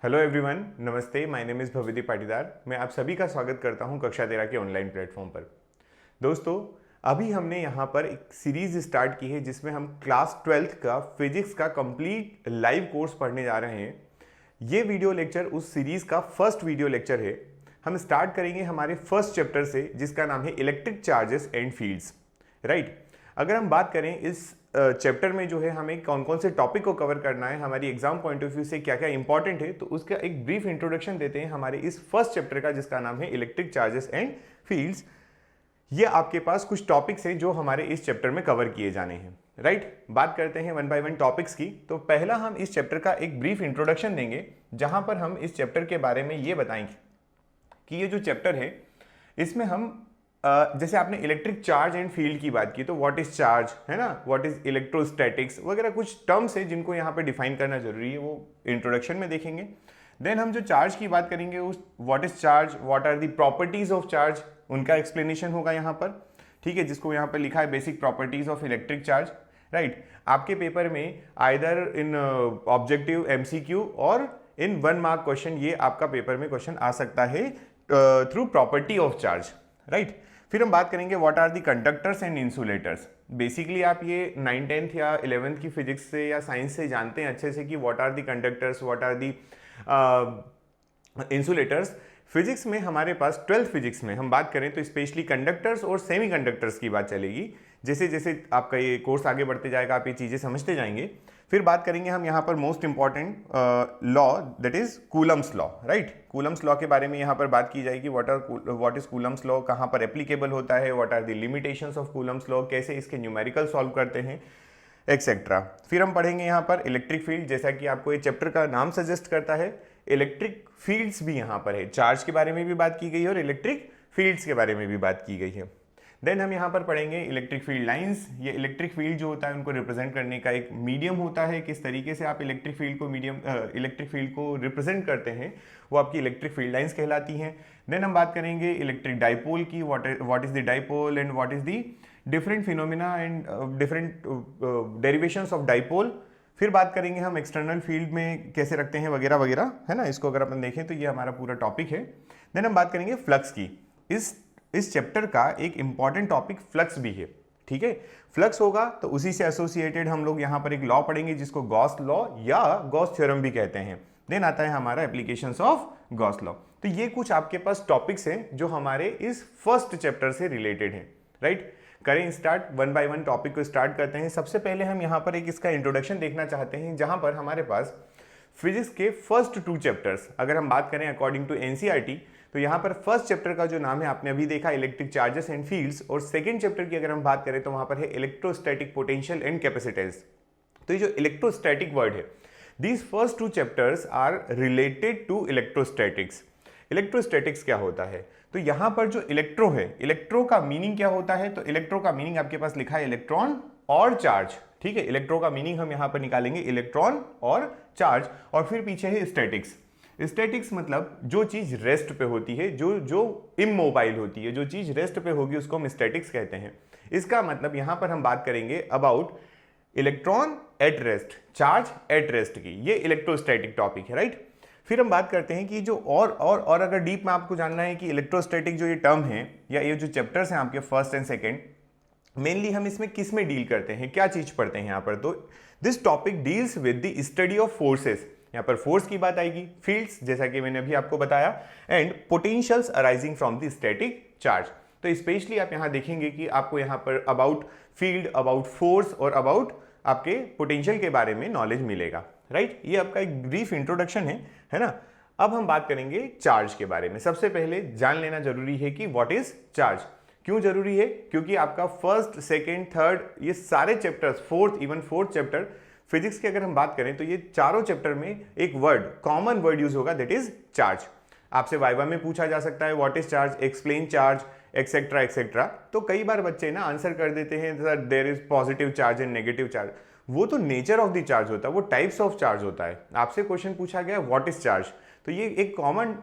Hello everyone, नमस्ते। My name is Bhavidi Patidar. मैं आप सभी का स्वागत करता हूं कक्षा 13 के ऑनलाइन प्लेटफॉर्म पर। दोस्तों, अभी हमने यहां पर एक सीरीज स्टार्ट की है जिसमें हम क्लास 12th का फिजिक्स का कंप्लीट लाइव कोर्स पढ़ने जा रहे हैं। ये वीडियो लेक्चर उस सीरीज का फर्स्ट वीडियो लेक्चर है। हम स्टार्ट करेंगे हमारे फर्स्ट चैप्टर से जिसका नाम है electric charges and fields. Right, अगर हम बात करें इस चैप्टर में जो है हमें कौन कौन से टॉपिक को कवर करना है, हमारी एग्जाम पॉइंट ऑफ व्यू से क्या क्या इंपॉर्टेंट है, तो उसका एक ब्रीफ इंट्रोडक्शन देते हैं हमारे इस फर्स्ट चैप्टर का जिसका नाम है इलेक्ट्रिक चार्जेस एंड फील्ड्स। ये आपके पास कुछ टॉपिक्स हैं जो हमारे इस चैप्टर में कवर किए जाने हैं। राइट, बात करते हैं वन बाय वन टॉपिक्स की। तो पहला हम इस चैप्टर का एक ब्रीफ इंट्रोडक्शन देंगे जहां पर हम इस चैप्टर के बारे में ये बताएंगे कि ये जो चैप्टर है इसमें हम जैसे आपने इलेक्ट्रिक चार्ज एंड फील्ड की बात की, तो व्हाट इज चार्ज है ना, व्हाट इज इलेक्ट्रोस्टैटिक्स वगैरह कुछ टर्म्स है जिनको यहाँ पे डिफाइन करना जरूरी है, वो इंट्रोडक्शन में देखेंगे। देन हम जो चार्ज की बात करेंगे उस what is charge, what are the properties of charge, उनका एक्सप्लेनेशन होगा यहाँ पर। ठीक है, जिसको यहाँ पर लिखा है basic properties of electric charge. Right, आपके पेपर में आइदर इन ऑब्जेक्टिव एमसीक्यू और इन 1 मार्क क्वेश्चन ये आपका पेपर में क्वेश्चन आ सकता है through property of charge. Right, फिर हम बात करेंगे what are the conductors and insulators. Basically आप ये 9th 10th या 11th की फिजिक्स से या साइंस से जानते हैं अच्छे से कि what are the conductors, what are the insulators. Physics में हमारे पास 12th फिजिक्स में हम बात करें तो स्पेशली कंडक्टर्स और सेमी कंडक्टर्स की बात चलेगी। जैसे जैसे आपका ये कोर्स आगे बढ़ते जाएगा आप ये चीज़ें समझते जाएंगे। फिर बात करेंगे हम यहाँ पर most important law, that is Coulomb's law. Right, Coulomb's law के बारे में यहाँ पर बात की जाएगी। व्हाट इज कूलम्स लॉ, कहाँ पर एप्लीकेबल होता है, what are the limitations of Coulomb's law, कैसे इसके न्यूमेरिकल सॉल्व करते हैं, एक्सेट्रा। फिर हम पढ़ेंगे यहाँ पर इलेक्ट्रिक फील्ड, जैसा कि आपको ये चैप्टर का नाम सजेस्ट करता है। इलेक्ट्रिक फील्ड्स भी यहाँ पर है, चार्ज के बारे में भी बात की गई है और इलेक्ट्रिक फील्ड्स के बारे में भी बात की गई है। देन हम यहाँ पर पढ़ेंगे इलेक्ट्रिक फील्ड लाइंस। ये इलेक्ट्रिक फील्ड जो होता है उनको रिप्रेजेंट करने का एक मीडियम होता है, किस तरीके से आप इलेक्ट्रिक फील्ड को रिप्रेजेंट करते हैं वो आपकी इलेक्ट्रिक फील्ड लाइंस कहलाती हैं। देन हम बात करेंगे इलेक्ट्रिक डाइपोल की, what is the dipole and what is the different phenomena and different derivations of dipole. फिर बात करेंगे हम एक्सटर्नल फील्ड में कैसे रखते हैं वगैरह वगैरह, है ना। इसको अगर अपन देखें तो ये हमारा पूरा टॉपिक है। देन हम बात करेंगे फ्लक्स की। इस चैप्टर का एक इंपॉर्टेंट टॉपिक फ्लक्स भी है। ठीक है, फ्लक्स होगा तो उसी से एसोसिएटेड हम लोग यहाँ पर एक लॉ पढ़ेंगे जिसको गॉस लॉ या गॉस थ्योरम भी कहते हैं। देन आता है हमारा एप्लीकेशंस ऑफ गॉस लॉ। तो ये कुछ आपके पास टॉपिक्स हैं जो हमारे इस फर्स्ट चैप्टर से रिलेटेड हैं। राइट, करें स्टार्ट, 1 बाय 1 टॉपिक को स्टार्ट करते हैं। सबसे पहले हम यहाँ पर एक इसका इंट्रोडक्शन देखना चाहते हैं जहां पर हमारे पास फिजिक्स के फर्स्ट 2 चैप्टर्स, अगर हम बात करें अकॉर्डिंग टू एनसीईआरटी, तो यहाँ पर फर्स्ट चैप्टर का जो नाम है आपने अभी देखा इलेक्ट्रिक चार्जेस एंड फील्ड्स, और सेकंड चैप्टर की अगर हम बात करें तो वहां पर है इलेक्ट्रोस्टैटिक पोटेंशियल एंड कैपेसिटेंस। तो ये जो इलेक्ट्रोस्टैटिक वर्ड है, these first 2 chapters are related to electrostatics. Electrostatics क्या होता है, तो यहां पर जो इलेक्ट्रो है, इलेक्ट्रो का मीनिंग क्या होता है, तो इलेक्ट्रो का मीनिंग आपके पास लिखा है इलेक्ट्रॉन और चार्ज। ठीक है, इलेक्ट्रो का मीनिंग हम यहां पर निकालेंगे इलेक्ट्रॉन और चार्ज, और फिर पीछे है स्टैटिक्स। स्टैटिक्स मतलब जो चीज रेस्ट पे होती है, जो इमोबाइल होती है, जो चीज रेस्ट पे होगी उसको हम स्टैटिक्स कहते हैं। इसका मतलब यहां पर हम बात करेंगे about electron at rest, charge at rest की। ये इलेक्ट्रोस्टैटिक टॉपिक है। राइट, फिर हम बात करते हैं कि जो और अगर डीप में आपको जानना है कि इलेक्ट्रोस्टैटिक जो ये टर्म है या ये जो चैप्टर्स हैं आपके फर्स्ट एंड सेकेंड, मेनली हम इसमें किस में डील करते हैं, क्या चीज पढ़ते हैं यहाँ पर, तो this topic deals with the study of forces. यहाँ पर फोर्स की बात आएगी, फील्ड्स जैसा कि मैंने अभी आपको बताया, and potentials arising from the static charge. तो स्पेशली आप यहाँ देखेंगे कि आपको यहाँ पर अबाउट फील्ड, अबाउट फोर्स और अबाउट आपके पोटेंशियल के बारे में नॉलेज मिलेगा। राइट, ये आपका एक ब्रीफ इंट्रोडक्शन है ना। अब हम बात करेंगे चार्ज के बारे में। सबसे पहले जान लेना जरूरी है कि व्हाट इज चार्ज। क्यों जरूरी है, क्योंकि आपका फर्स्ट सेकेंड थर्ड ये सारे चैप्टर्स, फोर्थ चैप्टर फिजिक्स की अगर हम बात करें तो ये चारों चैप्टर में एक वर्ड, कॉमन वर्ड यूज होगा, दैट इज चार्ज। आपसे वाइवा में पूछा जा सकता है what is charge, explain charge, etcetera etcetera. तो कई बार बच्चे ना आंसर कर देते हैं sir there is positive charge and negative charge. वो तो नेचर ऑफ द चार्ज होता है, वो टाइप्स ऑफ चार्ज होता है। आपसे क्वेश्चन पूछा गया व्हाट इज चार्ज, तो ये एक कॉमन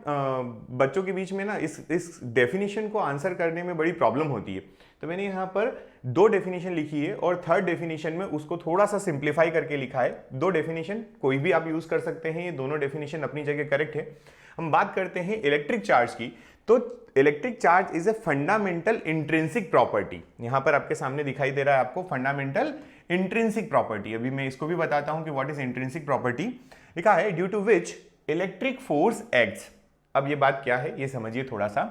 बच्चों के बीच में ना इस डेफिनेशन को आंसर करने में बड़ी प्रॉब्लम होती है। तो मैंने यहाँ पर दो डेफिनेशन लिखी है और थर्ड डेफिनेशन में उसको थोड़ा सा सिंप्लीफाई करके लिखा है। दो डेफिनेशन कोई भी आप यूज कर सकते हैं, ये दोनों डेफिनेशन अपनी जगह करेक्ट है। हम बात करते हैं इलेक्ट्रिक चार्ज की, तो electric charge is a fundamental intrinsic property. यहां पर आपके सामने दिखाई दे रहा है आपको फंडामेंटल इंट्रिंसिक प्रॉपर्टी। अभी मैं इसको भी बताता हूं कि व्हाट इज इंट्रिंसिक प्रॉपर्टी। लिखा है due to which electric force acts. अब ये बात क्या है ये समझिए थोड़ा सा।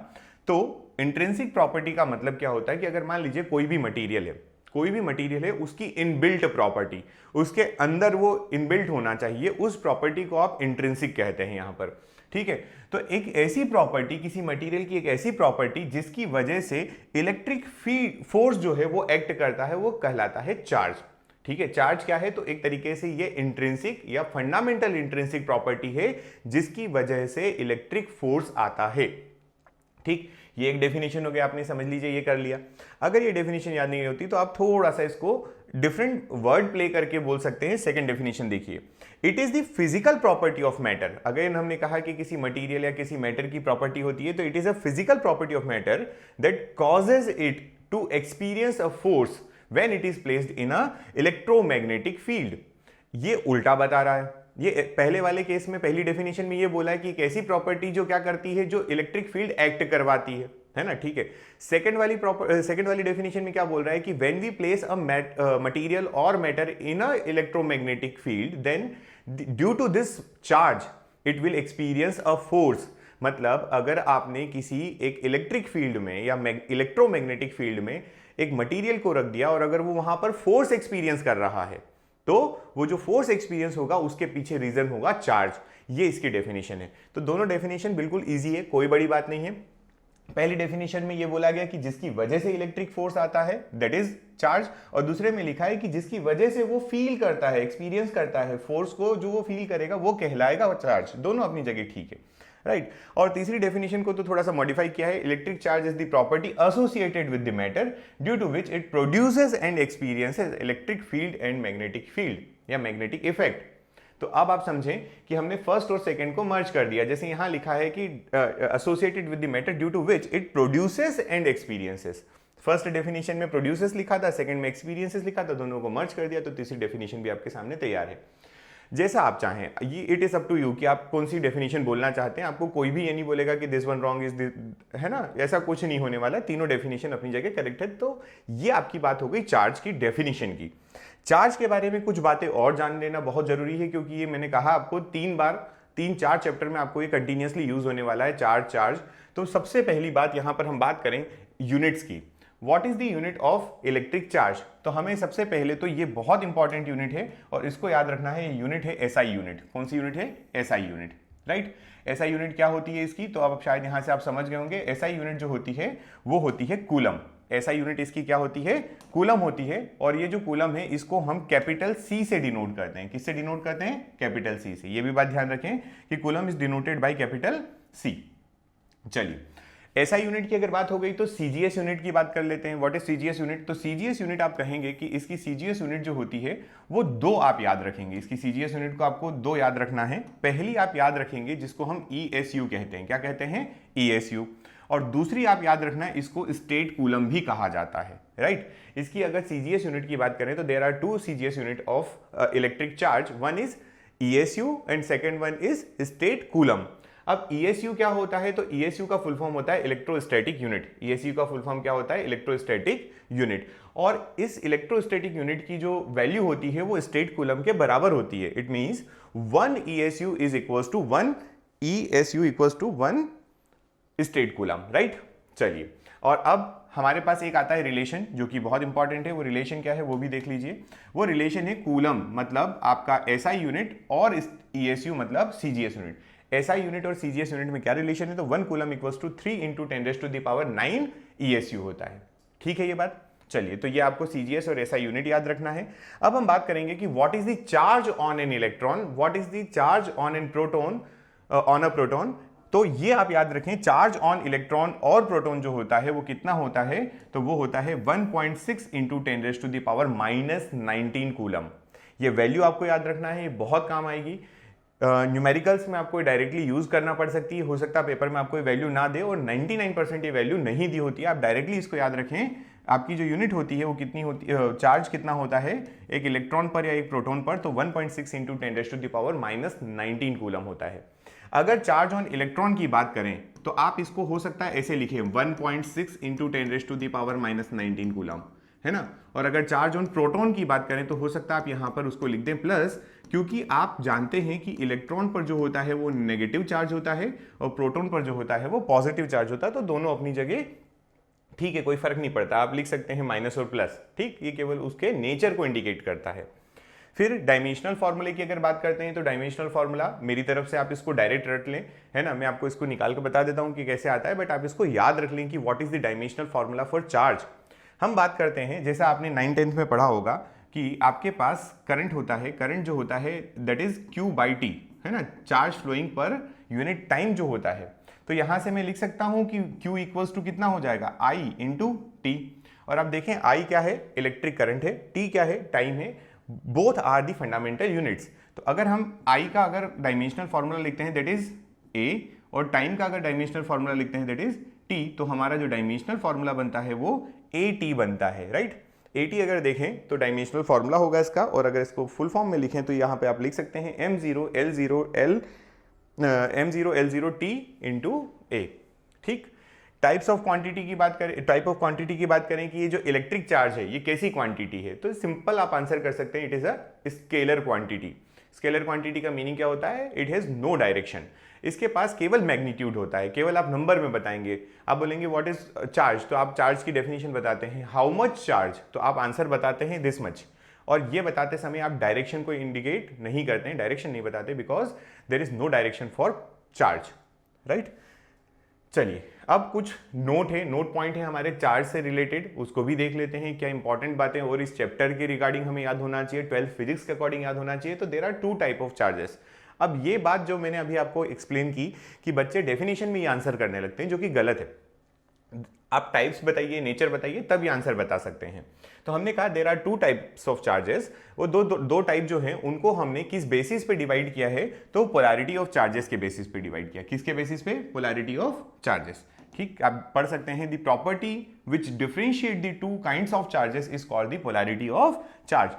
तो इंट्रिंसिक प्रॉपर्टी का मतलब क्या होता है कि अगर मान लीजिए कोई भी मटेरियल है, उसकी इनबिल्ट प्रॉपर्टी, उसके अंदर वो इनबिल्ट होना चाहिए, उस प्रॉपर्टी को आप इंट्रिंसिक कहते हैं यहां पर। ठीक है, तो एक ऐसी प्रॉपर्टी, किसी मटेरियल की एक ऐसी प्रॉपर्टी जिसकी वजह से इलेक्ट्रिक फील्ड फोर्स जो है वो एक्ट करता है, वो कहलाता है चार्ज। ठीक है, चार्ज क्या है? तो एक तरीके से ये इंट्रिंसिक या फंडामेंटल इंट्रिंसिक प्रॉपर्टी है जिसकी वजह से इलेक्ट्रिक फोर्स आता है। ठीक, ये एक डेफिनेशन हो गया, आपने समझ लीजिए, ये कर लिया। अगर ये डेफिनेशन याद नहीं होती तो आप थोड़ा सा इसको डिफरेंट वर्ड प्ले करके बोल सकते हैं। सेकंड डेफिनेशन देखिए, it is the physical property of matter. Again हमने कहा कि किसी मटेरियल या किसी मैटर की प्रॉपर्टी होती है, तो it is a physical property of matter that causes it to experience a force when it is placed in a electromagnetic field. ये उल्टा बता रहा है। ये पहले वाले केस में, पहली डेफिनेशन में ये बोला है कि एक ऐसी प्रॉपर्टी जो क्या करती है, जो इलेक्ट्रिक फील्ड एक्ट करवाती है ना। ठीक है, सेकंड वाली डेफिनेशन में क्या बोल रहा है कि when we place a material और matter in a electromagnetic field then due to this charge it will experience a force. मतलब अगर आपने किसी एक इलेक्ट्रिक फील्ड में या इलेक्ट्रोमैग्नेटिक फील्ड में एक मटेरियल को रख दिया और अगर वो वहां पर फोर्स एक्सपीरियंस कर रहा है, तो वो जो फोर्स एक्सपीरियंस होगा उसके पीछे रीजन होगा चार्ज। ये इसकी डेफिनेशन है। तो दोनों डेफिनेशन बिल्कुल इजी है, कोई बड़ी बात नहीं है। पहली डेफिनेशन में ये बोला गया कि जिसकी वजह से इलेक्ट्रिक फोर्स आता है दैट इज चार्ज, और दूसरे में लिखा है कि जिसकी वजह से वो फील करता है, एक्सपीरियंस करता है फोर्स को, जो वो फील करेगा वो कहलाएगा चार्ज। दोनों अपनी जगह ठीक है, राइट। और तीसरी डेफिनेशन को तो थोड़ा सा मॉडिफाई किया है, electric charge is the property associated with the matter due to which it produces and experiences electric field and magnetic field या मैग्नेटिक इफेक्ट। तो अब आप समझें कि हमने फर्स्ट और सेकंड को मर्ज कर दिया। जैसे यहां लिखा है कि associated with the matter due to which it produces and experiences. First definition में प्रोड्यूसेस लिखा था, सेकंड में एक्सपीरियंसेस लिखा था, दोनों को मर्ज कर दिया, तो तीसरी डेफिनेशन भी आपके सामने तैयार है। जैसा आप चाहें, ये it is up to you कि आप कौन सी डेफिनेशन बोलना चाहते हैं। आपको कोई भी ये नहीं बोलेगा कि दिस वन रॉन्ग इज, है ना, ऐसा कुछ नहीं होने वाला। तीनों डेफिनेशन अपनी जगह करेक्ट है। तो ये आपकी बात हो गई चार्ज की डेफिनेशन की। चार्ज के बारे में कुछ बातें और जान लेना बहुत जरूरी है, क्योंकि ये मैंने कहा आपको 3-4 चैप्टर में आपको ये कंटिन्यूअसली यूज होने वाला है चार्ज। तो सबसे पहली बात यहां पर हम बात करें यूनिट्स की। What is the unit of electric charge? तो हमें सबसे पहले तो ये बहुत इंपॉर्टेंट यूनिट है और इसको याद रखना है। यूनिट है एसआई यूनिट। कौन सी यूनिट है? SI unit, right. SI unit क्या होती है इसकी? तो अब शायद यहां से आप समझ गए होंगे। एसआई यूनिट जो होती है वो होती है कूलम। एसआई यूनिट इसकी क्या होती है? कूलम होती है। और ये जो कूलम है इसको हम कैपिटल सी से डिनोट करते हैं। किससे डिनोट करते हैं? कैपिटल सी से। ये भी बात ध्यान रखें कि coulomb is denoted by capital C. चलिए, एसआई यूनिट की अगर बात हो गई तो सीजीएस यूनिट की बात कर लेते हैं। What is CGS unit? तो सीजीएस यूनिट आप कहेंगे कि इसकी सीजीएस यूनिट जो होती है वो दो आप याद रखेंगे। इसकी सीजीएस यूनिट को आपको दो याद रखना है। पहली आप याद रखेंगे जिसको हम ईएसयू कहते हैं। क्या कहते हैं? ईएसयू। और दूसरी आप याद रखना है, इसको स्टेट कूलम भी कहा जाता है, राइट। इसकी अगर सीजीएस यूनिट की बात करें तो there are 2 CGS unit of electric charge. One is ESU and second one is statcoulomb. अब ईएसयू क्या होता है? तो ईएसयू का फुल फॉर्म होता है इलेक्ट्रोस्टैटिक यूनिट। ईएसयू का फुल फॉर्म क्या होता है? Electrostatic unit. और इस इलेक्ट्रोस्टैटिक यूनिट की जो वैल्यू होती है वो स्टेट कूलम के बराबर होती है। It means 1 ESU is equals to 1 ESU equals to 1 statcoulomb, right. चलिए, और अब हमारे पास एक आता है रिलेशन जो कि बहुत इंपॉर्टेंट है। वो रिलेशन क्या है वो भी देख लीजिए। वो रिलेशन है कूलम मतलब आपका एसआई यूनिट और ईएसयू मतलब सीजीएस यूनिट। एसआई यूनिट और सीजीएस यूनिट में क्या रिलेशन है? तो 1 कूलम इक्वल्स टू 3 × 10⁹ ईएसयू होता है। ठीक है ये बात। चलिए, तो ये आपको सीजीएस और एसआई यूनिट याद रखना है। अब हम बात करेंगे कि what is the charge on an electron, what is the charge on an proton, on a proton. तो ये आप याद रखें, चार्ज ऑन इलेक्ट्रॉन और प्रोटॉन जो होता है वो कितना होता है? तो वो होता है 1.6 × 10⁻⁹ कूलम। ये वैल्यू आपको याद रखना है, ये बहुत काम आएगी। न्यूमेरिकल्स में आपको डायरेक्टली यूज करना पड़ सकती है। हो सकता है पेपर में आपको वैल्यू ना दे, और 99% ये वैल्यू नहीं दी होती है। आप डायरेक्टली इसको याद रखें आपकी जो यूनिट होती है वो कितनी होती है, चार्ज कितना होता है एक इलेक्ट्रॉन पर या एक प्रोटॉन पर, तो 1.6 इंटू 10⁻⁻19 कूलम होता है। अगर चार्ज ऑन इलेक्ट्रॉन की बात करें तो आप इसको हो सकता है ऐसे लिखें 1.6 इंटू 10⁻⁻19 कूलम, है ना। और अगर चार्ज ऑन प्रोटॉन की बात करें तो हो सकता है आप यहां पर उसको लिख दें प्लस, क्योंकि आप जानते हैं कि इलेक्ट्रॉन पर जो होता है वो नेगेटिव चार्ज होता है और प्रोटॉन पर जो होता है वो पॉजिटिव चार्ज होता है, तो दोनों अपनी जगह ठीक है, कोई फर्क नहीं पड़ता, आप लिख सकते हैं माइनस और प्लस, ठीक, ये केवल उसके नेचर को इंडिकेट करता है। फिर डायमेंशनल फॉर्मूले की अगर बात करते हैं तो डायमेंशनल फॉर्मूला मेरी तरफ से आप इसको डायरेक्ट रट लें, है ना, मैं आपको इसको निकाल कर बता देता हूं कि कैसे आता है, बट आप इसको याद रख लें कि what is the dimensional formula for charge. हम बात करते हैं, जैसा आपने 9th-10th में पढ़ा होगा कि आपके पास करंट होता है, करंट जो होता है दैट इज Q/T, है ना, चार्ज फ्लोइंग पर यूनिट टाइम जो होता है। तो यहां से मैं लिख सकता हूं कि Q इक्वल्स टू कितना हो जाएगा I इंटू टी। और आप देखें I क्या है, इलेक्ट्रिक करंट है, T क्या है, टाइम है, both are the fundamental units. तो अगर हम I का अगर डायमेंशनल फॉर्मूला लिखते हैं दैट इज A, और टाइम का अगर डायमेंशनल फॉर्मूला लिखते हैं दैट इज T, तो हमारा जो डायमेंशनल फॉर्मूला बनता है वो AT बनता है, राइट। AT अगर देखें तो डायमेंशनल फॉर्मूला होगा इसका, और अगर इसको फुल फॉर्म में लिखें तो यहाँ पे आप लिख सकते हैं M0L0T इंटू A, ठीक। टाइप्स ऑफ क्वांटिटी की बात करें, टाइप ऑफ क्वांटिटी की बात करें कि ये जो इलेक्ट्रिक चार्ज है ये कैसी क्वांटिटी है, तो सिंपल आप आंसर कर सकते हैं, it is a scalar quantity. Scalar quantity का मीनिंग क्या होता है, इट हैज नो डायरेक्शन, इसके पास केवल मैग्नीट्यूड होता है, केवल आप नंबर में बताएंगे। आप बोलेंगे व्हाट इज चार्ज, तो आप चार्ज की डेफिनेशन बताते हैं, हाउ मच चार्ज, तो आप आंसर बताते हैं दिस मच। और ये बताते समय आप डायरेक्शन को इंडिकेट नहीं करते हैं, डायरेक्शन नहीं बताते, because there is no direction for charge, right. चलिए अब कुछ नोट है, नोट पॉइंट है हमारे चार्ज से रिलेटेड, उसको भी देख लेते हैं, क्या इंपॉर्टेंट बातें और इस चैप्टर के रिगार्डिंग हमें याद होना चाहिए, 12th फिजिक्स के अकॉर्डिंग याद होना चाहिए। तो there are 2 type of charges. अब ये बात जो मैंने अभी आपको एक्सप्लेन की कि बच्चे डेफिनेशन में ये आंसर करने लगते हैं, जो कि गलत है। आप टाइप्स बताइए, नेचर बताइए, तब ये आंसर बता सकते हैं। तो हमने कहा there are 2 types of charges, वो दो टाइप जो हैं उनको हमने किस बेसिस पे डिवाइड किया है, तो पोलैरिटी ऑफ चार्जेस के बेसिस पे डिवाइड किया। किसके बेसिस पे, पोलैरिटी ऑफ चार्जेस, ठीक। आप पढ़ सकते हैं the property which differentiate the 2 kinds of charges is called the polarity of charge.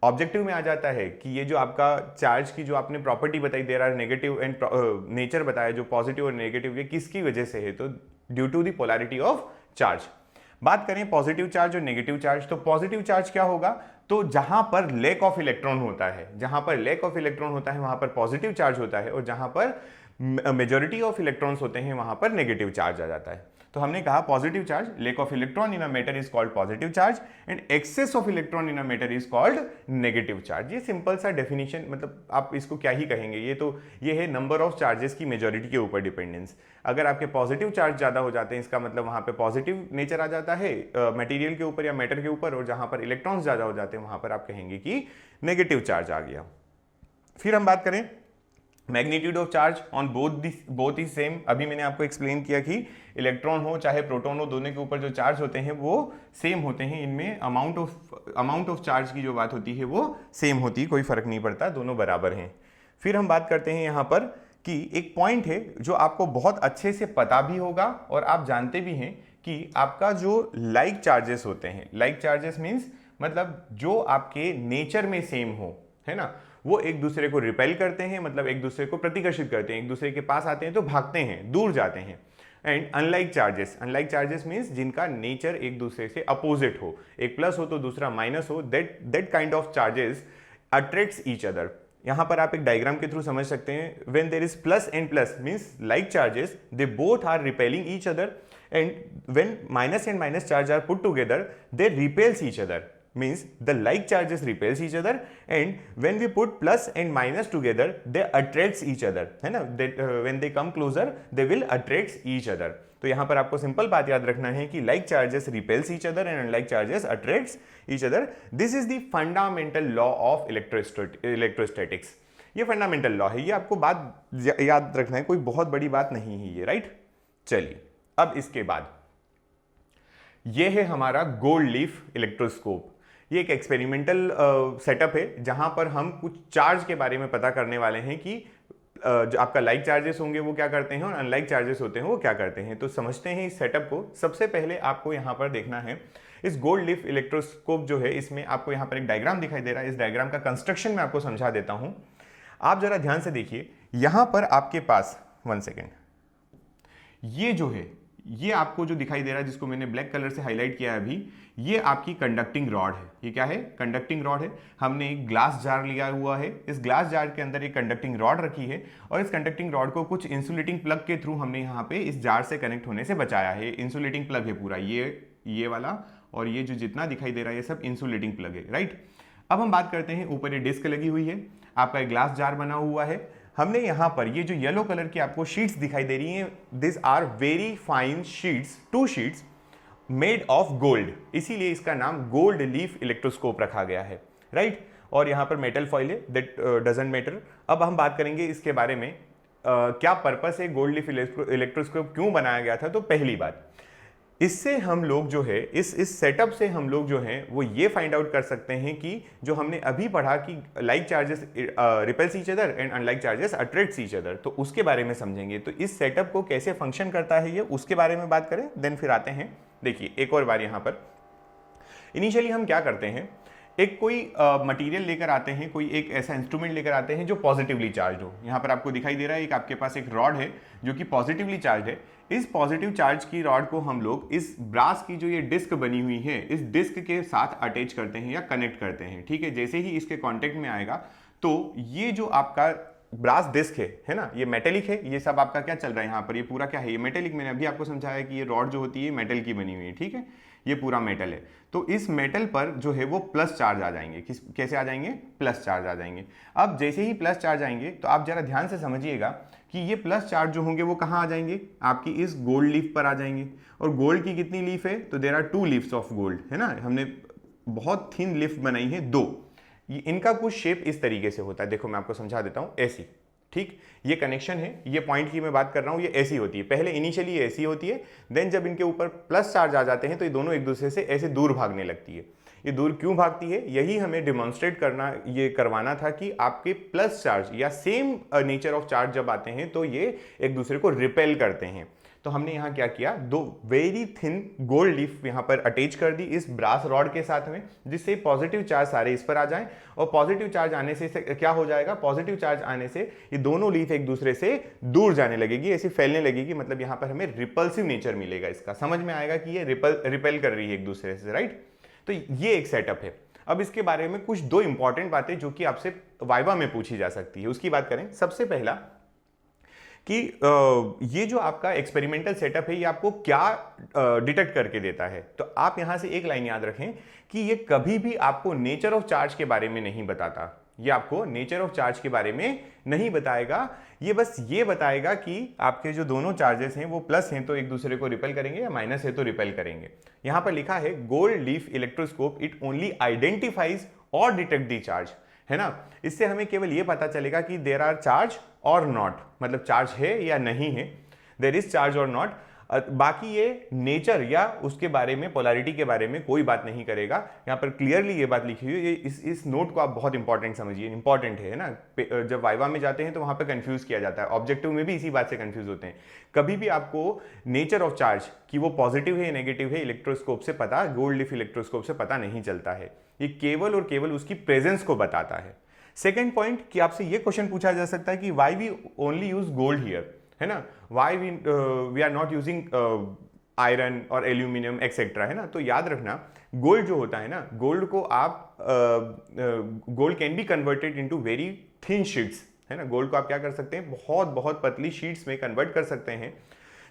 Objective में आ जाता है कि ये जो आपका चार्ज की जो आपने प्रॉपर्टी बताई, there are negative and nature बताया, जो पॉजिटिव और नेगेटिव, ये किसकी वजह से है, तो due to the polarity of charge. बात करें पॉजिटिव चार्ज और नेगेटिव चार्ज, तो पॉजिटिव चार्ज क्या होगा, तो जहां पर लैक ऑफ इलेक्ट्रॉन होता है, जहां पर लैक ऑफ इलेक्ट्रॉन होता है वहां पर पॉजिटिव चार्ज होता है, और जहां पर मेजॉरिटी ऑफ इलेक्ट्रॉन्स होते हैं वहां पर नेगेटिव चार्ज आ जाता है। तो हमने कहा positive charge, lack of electron in a matter is called positive charge and excess of electron in a matter is called negative charge. ये सिंपल सा डेफिनेशन, मतलब आप इसको क्या ही कहेंगे, ये है नंबर ऑफ चार्जेस की मेजॉरिटी के ऊपर डिपेंडेंस। अगर आपके पॉजिटिव चार्ज ज्यादा हो जाते हैं, इसका मतलब वहां पे पॉजिटिव नेचर आ जाता है मटेरियल के ऊपर या मैटर के ऊपर, और जहां पर इलेक्ट्रॉन्स ज्यादा हो जाते हैं वहां पर आप कहेंगे कि नेगेटिव चार्ज आ गया। फिर हम बात करें magnitude of charge on both is same. अभी मैंने आपको एक्सप्लेन किया कि इलेक्ट्रॉन हो चाहे प्रोटॉन हो, दोनों के ऊपर जो चार्ज होते हैं वो सेम होते हैं, इनमें अमाउंट ऑफ चार्ज की जो बात होती है वो सेम होती है, कोई फर्क नहीं पड़ता, दोनों बराबर हैं। फिर हम बात करते हैं यहाँ पर कि एक पॉइंट है जो आपको बहुत अच्छे से पता भी होगा और आप जानते भी हैं कि आपका जो लाइक चार्जेस होते हैं, लाइक चार्जेस मीन्स मतलब जो आपके नेचर में सेम हो, है ना, वो एक दूसरे को रिपेल करते हैं, मतलब एक दूसरे को प्रतिकर्षित करते हैं, एक दूसरे के पास आते हैं तो भागते हैं, दूर जाते हैं। एंड अनलाइक चार्जेस मीन्स जिनका नेचर एक दूसरे से अपोजिट हो, एक प्लस हो तो दूसरा माइनस हो, that kind of charges attracts each other. यहां पर आप एक डायग्राम के थ्रू समझ सकते हैं, when there is plus and plus means like charges, they both are repelling each other, and when minus and minus charge are put together they repels each other, means the like charges repels each other, and when we put plus and minus together they attracts each other, है ना, when they come closer they will attracts each other। तो यहां पर आपको simple बात याद रखना है कि like charges repels each other and unlike charges attracts each other। this is the fundamental law of electrostatics। ये फंडामेंटल लॉ है, ये आपको बात याद रखना है, कोई बहुत बड़ी बात नहीं है ये, राइट। चलिए अब इसके बाद ये है हमारा गोल्ड लीफ इलेक्ट्रोस्कोप। ये एक एक्सपेरिमेंटल सेटअप है जहां पर हम कुछ चार्ज के बारे में पता करने वाले हैं कि जो आपका लाइक चार्जेस होंगे वो क्या करते हैं और अनलाइक चार्जेस होते हैं वो क्या करते हैं। तो समझते हैं इस सेटअप को। सबसे पहले आपको यहां पर देखना है इस गोल्ड लीफ इलेक्ट्रोस्कोप जो है, इसमें आपको यहाँ पर एक डायग्राम दिखाई दे रहा है। इस डायग्राम का कंस्ट्रक्शन मैं आपको समझा देता हूँ। आप जरा ध्यान से देखिए, यहाँ पर आपके पास 1 सेकेंड, ये जो है, ये आपको जो दिखाई दे रहा है, जिसको मैंने ब्लैक कलर से हाईलाइट किया है अभी, ये आपकी कंडक्टिंग रॉड है। ये क्या है? कंडक्टिंग रॉड है। हमने एक ग्लास जार लिया हुआ है, इस ग्लास जार के अंदर एक कंडक्टिंग रॉड रखी है और इस कंडक्टिंग रॉड को कुछ इंसुलेटिंग प्लग के थ्रू हमने यहाँ पे इस जार से कनेक्ट होने से बचाया है। इंसुलेटिंग प्लग है पूरा, ये वाला और ये जो जितना दिखाई दे रहा है ये सब इंसुलेटिंग प्लग है, राइट। अब हम बात करते हैं, ऊपर ये डिस्क लगी हुई है, आपका एक ग्लास जार बना हुआ है। हमने यहां पर ये जो येलो कलर की आपको शीट्स दिखाई दे रही हैं, this are very fine sheets, 2 sheets made of gold, इसीलिए इसका नाम गोल्ड लीफ इलेक्ट्रोस्कोप रखा गया है, राइट। और यहां पर मेटल फॉइल है, दैट डजंट मैटर। अब हम बात करेंगे इसके बारे में, क्या पर्पस है, गोल्ड लीफ इलेक्ट्रोस्कोप क्यों बनाया गया था। तो पहली बात, इससे हम लोग जो है, इस सेटअप से हम लोग जो हैं वो ये फाइंड आउट कर सकते हैं कि जो हमने अभी पढ़ा कि like charges repels each other and unlike charges attracts each other, तो उसके बारे में समझेंगे। तो इस सेटअप को कैसे फंक्शन करता है ये, उसके बारे में बात करें, देन फिर आते हैं। देखिए एक और बार यहाँ पर इनिशियली हम क्या करते हैं, एक कोई मटेरियल लेकर आते हैं, कोई एक ऐसा इंस्ट्रूमेंट लेकर आते हैं जो पॉजिटिवली चार्ज हो। यहाँ पर आपको दिखाई दे रहा है एक आपके पास एक रॉड है जो कि पॉजिटिवली चार्ज है। इस पॉजिटिव चार्ज की रॉड को हम लोग इस ब्रास की जो ये डिस्क बनी हुई है, इस डिस्क के साथ अटैच करते हैं या कनेक्ट करते हैं, ठीक है। जैसे ही इसके कॉन्टेक्ट में आएगा तो ये जो आपका ब्रास डिस्क है ना, ये मेटेलिक है, ये सब आपका क्या चल रहा है यहाँ पर, ये पूरा क्या है, ये मेटेलिक। मैंने अभी आपको समझाया कि ये रॉड जो होती है मेटल की बनी हुई है, ठीक है, ये पूरा मेटल है। तो इस मेटल पर जो है वो प्लस चार्ज आ जाएंगे। कैसे आ जाएंगे? प्लस चार्ज आ जाएंगे। अब जैसे ही प्लस चार्ज आएंगे तो आप जरा ध्यान से समझिएगा कि ये प्लस चार्ज जो होंगे वो कहाँ आ जाएंगे, आपकी इस गोल्ड लीफ पर आ जाएंगे। और गोल्ड की कितनी लीफ है? तो there are 2 leaves of gold, है ना। हमने बहुत थिन लीफ बनाई है 2। इनका कुछ शेप इस तरीके से होता है, देखो मैं आपको समझा देता हूँ, ऐसी, ठीक। ये कनेक्शन है, ये पॉइंट की मैं बात कर रहा हूँ, ये ऐसी होती है। पहले इनिशियली ये ऐसी होती है, देन जब इनके ऊपर प्लस चार्ज आ जाते हैं तो ये दोनों एक दूसरे से ऐसे दूर भागने लगती है। ये दूर क्यों भागती है, यही हमें डिमॉन्स्ट्रेट करना, ये करवाना था कि आपके प्लस चार्ज या सेम नेचर ऑफ चार्ज जब आते हैं तो ये एक दूसरे को रिपेल करते हैं। तो हमने यहाँ क्या किया, 2 वेरी थिन गोल्ड लीफ यहाँ पर अटैच कर दी इस ब्रास रॉड के साथ में, जिससे पॉजिटिव चार्ज सारे इस पर आ जाएं। और पॉजिटिव चार्ज आने से क्या हो जाएगा, पॉजिटिव चार्ज आने से ये दोनों लीफ एक दूसरे से दूर जाने लगेगी, ऐसी फैलने लगेगी। मतलब यहाँ पर हमें रिपल्सिव नेचर मिलेगा इसका, समझ में आएगा कि ये रिपेल कर रही है एक दूसरे से, राइट। तो ये एक सेटअप है। अब इसके बारे में कुछ 2 इंपॉर्टेंट बातें जो कि आपसे वाइवा में पूछी जा सकती है, उसकी बात करें। सबसे पहला कि ये जो आपका एक्सपेरिमेंटल सेटअप है ये आपको क्या डिटेक्ट करके देता है। तो आप यहां से एक लाइन याद रखें कि ये कभी भी आपको नेचर ऑफ चार्ज के बारे में नहीं बताता, ये आपको नेचर ऑफ चार्ज के बारे में नहीं बताएगा। ये बस ये बताएगा कि आपके जो दोनों चार्जेस हैं वो प्लस हैं तो एक दूसरे को रिपेल करेंगे या माइनस है तो रिपेल करेंगे। यहां पर लिखा है gold leaf electroscope it only identifies और डिटेक्ट दी चार्ज, है ना। इससे हमें केवल ये पता चलेगा कि देयर आर चार्ज और नॉट, मतलब चार्ज है या नहीं है, देयर इज चार्ज और नॉट। बाकी ये नेचर या उसके बारे में, पोलैरिटी के बारे में कोई बात नहीं करेगा। यहाँ पर क्लियरली ये बात लिखी हुई है। इस नोट को आप बहुत इंपॉर्टेंट समझिए, इंपॉर्टेंट है ना। जब वाइवा में जाते हैं तो वहाँ पर कंफ्यूज किया जाता है, ऑब्जेक्टिव में भी इसी बात से कंफ्यूज होते हैं। कभी भी आपको नेचर ऑफ चार्ज कि वो पॉजिटिव है या नेगेटिव है इलेक्ट्रोस्कोप से पता, गोल्ड लीफ इलेक्ट्रोस्कोप से पता नहीं चलता है। ये केवल और केवल उसकी प्रेजेंस को बताता है। सेकेंड पॉइंट कि आपसे ये क्वेश्चन पूछा जा सकता है कि why we only use gold here, है ना, why we are not using iron और एल्यूमिनियम एक्सेट्रा, है ना। तो याद रखना गोल्ड जो होता है ना, गोल्ड को आप gold can be converted into very thin sheets, है ना। गोल्ड को आप क्या कर सकते हैं, बहुत बहुत पतली शीट्स में कन्वर्ट कर सकते हैं।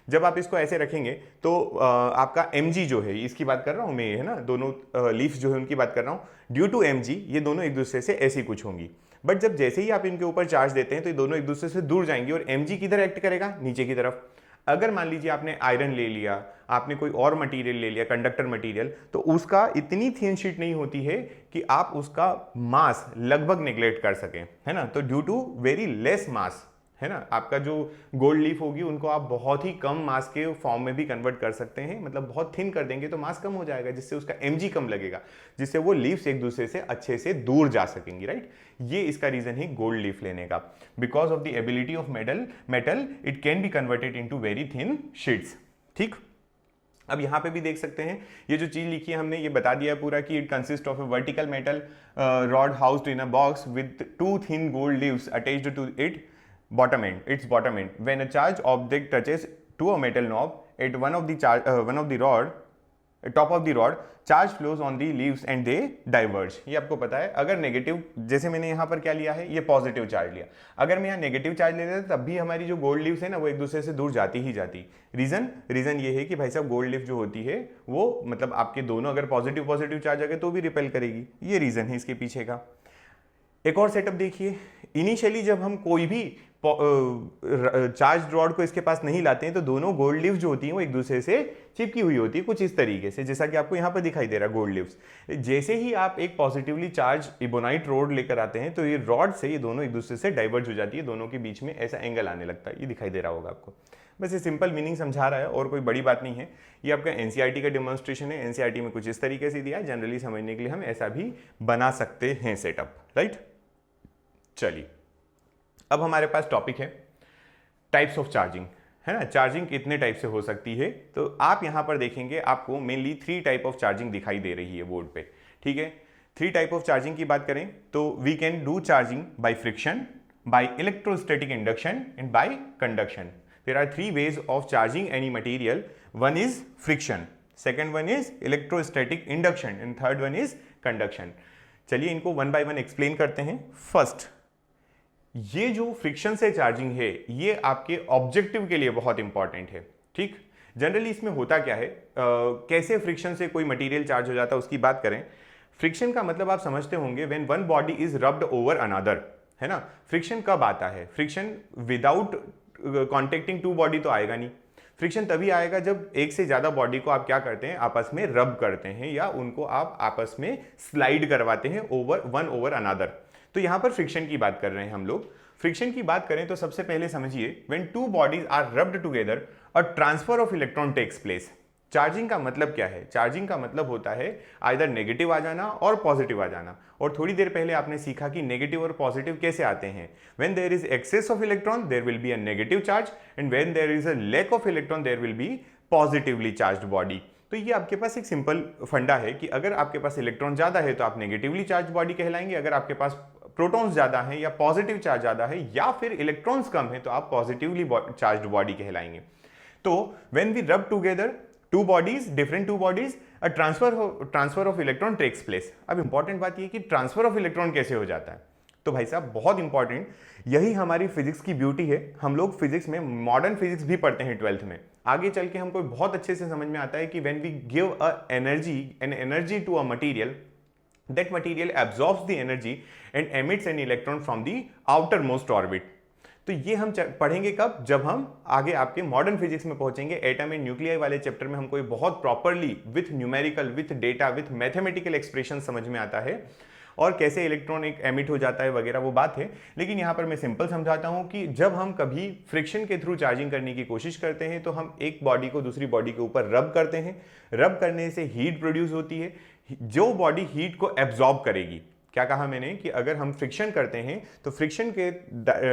जब आप इसको ऐसे रखेंगे तो आपका mg जो है, इसकी बात कर रहा हूं मैं, है ना, दोनों लीफ जो है उनकी बात कर रहा हूं, ड्यू टू mg ये दोनों एक दूसरे से ऐसी कुछ होंगी। बट जब जैसे ही आप इनके ऊपर चार्ज देते हैं तो ये दोनों एक दूसरे से दूर जाएंगी और mg किधर एक्ट करेगा, नीचे की तरफ। अगर मान लीजिए आपने आयरन ले लिया, आपने कोई और मटेरियल ले लिया, कंडक्टर मटेरियल, तो उसका इतनी थिन शीट नहीं होती है कि आप उसका मास लगभग नेग्लेक्ट कर सकें, है ना। तो due to very less mass, है ना, आपका जो गोल्ड लीफ होगी उनको आप बहुत ही कम मास के फॉर्म में भी कन्वर्ट कर सकते हैं। मतलब बहुत थिन कर देंगे तो मास कम हो जाएगा, जिससे उसका mg कम लगेगा, जिससे वो लीव्स एक दूसरे से अच्छे से दूर जा सकेंगी, राइट। ये इसका रीजन है गोल्ड लीफ लेने का। Because of the ability of metal it can be converted into very thin sheets, ठीक। अब यहाँ पे भी देख सकते हैं ये जो चीज लिखी है हमने ये बता दिया है पूरा कि it consist of a vertical metal rod housed in a box with 2 thin gold leaves attached to it bottom end. When a charged object touches to a metal knob at one of the rod, top of the rod, charge flows on the leaves and they diverge. ये आपको पता है। अगर negative, जैसे मैंने यहाँ पर क्या लिया है, ये पॉजिटिव चार्ज लिया, अगर मैं यहाँ नेगेटिव चार्ज ले लेता तब भी हमारी जो गोल्ड लीव्स है ना वो एक दूसरे से दूर जाती ही जाती। रीजन ये है कि भाई साहब गोल्ड लीफ जो होती है वो मतलब आपके दोनों अगर पॉजिटिव चार्ज आ गए तो भी रिपेल करेगी, ये रीजन है इसके पीछे का। एक और सेटअप देखिए, इनिशियली जब हम कोई भी चार्ज रॉड को इसके पास नहीं लाते हैं तो दोनों गोल्ड लीव्स जो होती हैं वो एक दूसरे से चिपकी हुई होती है कुछ इस तरीके से, जैसा कि आपको यहाँ पर दिखाई दे रहा है गोल्ड लीव्स। जैसे ही आप एक पॉजिटिवली चार्ज इबोनाइट रॉड लेकर आते हैं तो ये रॉड से ये दोनों एक दूसरे से डाइवर्ज हो जाती है, दोनों के बीच में ऐसा एंगल आने लगता है, ये दिखाई दे रहा होगा आपको। बस ये सिंपल मीनिंग समझा रहा है और कोई बड़ी बात नहीं है। ये आपका एनसीईआरटी का डेमोन्स्ट्रेशन है, एनसीईआरटी में कुछ इस तरीके से दिया है, जनरली समझने के लिए हम ऐसा भी बना सकते हैं सेटअप, राइट। चलिए अब हमारे पास टॉपिक है टाइप्स ऑफ चार्जिंग, है ना। चार्जिंग कितने टाइप से हो सकती है, तो आप यहां पर देखेंगे आपको मेनली 3 टाइप ऑफ चार्जिंग दिखाई दे रही है बोर्ड पे, ठीक है। 3 टाइप ऑफ चार्जिंग की बात करें तो we can do charging by friction, by electrostatic induction and by conduction. There are 3 ways of charging any material, one is friction, second one is electrostatic induction and third one is conduction. चलिए इनको one by one explain करते हैं। First, ये जो friction से charging है ये आपके ऑब्जेक्टिव के लिए बहुत इंपॉर्टेंट है, ठीक। जनरली इसमें होता क्या है, कैसे फ्रिक्शन से कोई मटेरियल चार्ज हो जाता है उसकी बात करें। फ्रिक्शन का मतलब आप समझते होंगे when one body is rubbed over another, है ना। फ्रिक्शन कब आता है, फ्रिक्शन विदाउट कॉन्टेक्टिंग 2 बॉडी तो आएगा नहीं। फ्रिक्शन तभी आएगा जब एक से ज्यादा बॉडी को आप क्या करते हैं, आपस में रब करते हैं या उनको आप आपस में स्लाइड करवाते हैं वन ओवर अनदर। तो यहां पर फ्रिक्शन की बात कर रहे हैं हम लोग। फ्रिक्शन की बात करें तो सबसे पहले समझिए when 2 bodies are rubbed together a transfer of electron takes place. Charging का मतलब क्या है, चार्जिंग का मतलब होता है आइदर नेगेटिव आ जाना और पॉजिटिव आ जाना। और थोड़ी देर पहले आपने सीखा कि नेगेटिव और पॉजिटिव कैसे आते हैं। When there is excess of electron there will be a negative charge and when there is a lack of electron there will be positively charged body. तो ये आपके पास एक सिंपल फंडा है कि अगर आपके पास इलेक्ट्रॉन ज्यादा है तो आप नेगेटिवली चार्ज बॉडी कहलाएंगे, अगर आपके पास प्रोटॉन्स ज्यादा हैं या पॉजिटिव चार्ज ज्यादा है या फिर इलेक्ट्रॉन्स कम है तो आप पॉजिटिवली चार्ज्ड बॉडी कहलाएंगे। तो when we rub together 2 bodies, different 2 bodies, a transfer of electron takes place. अब इंपॉर्टेंट बात ये कि ट्रांसफर ऑफ इलेक्ट्रॉन कैसे हो जाता है, तो भाई साहब बहुत इंपॉर्टेंट, यही हमारी फिजिक्स की ब्यूटी है। हम लोग फिजिक्स में मॉडर्न फिजिक्स भी पढ़ते हैं 12th में, आगे चल के हमको बहुत अच्छे से समझ में आता है कि when we give an energy to a material, that material absorbs the energy and emits an electron from the outermost orbit। तो ये हम पढ़ेंगे कब, जब हम आगे आपके मॉडर्न फिजिक्स में पहुंचेंगे। एटम एंड न्यूक्लियाई वाले चैप्टर में हमको ये बहुत properly with numerical, with data, with mathematical expression समझ में आता है और कैसे इलेक्ट्रॉन एक एमिट हो जाता है वगैरह, वो बात है। लेकिन यहाँ पर मैं सिंपल समझाता हूँ कि जब हम कभी फ्रिक्शन के थ्रू चार्जिंग करने की कोशिश करते हैं तो हम एक बॉडी को दूसरी बॉडी के ऊपर रब करते हैं। रब करने से हीट प्रोड्यूस होती है, जो बॉडी हीट को एब्जॉर्ब करेगी। क्या कहा मैंने कि अगर हम फ्रिक्शन करते हैं तो फ्रिक्शन के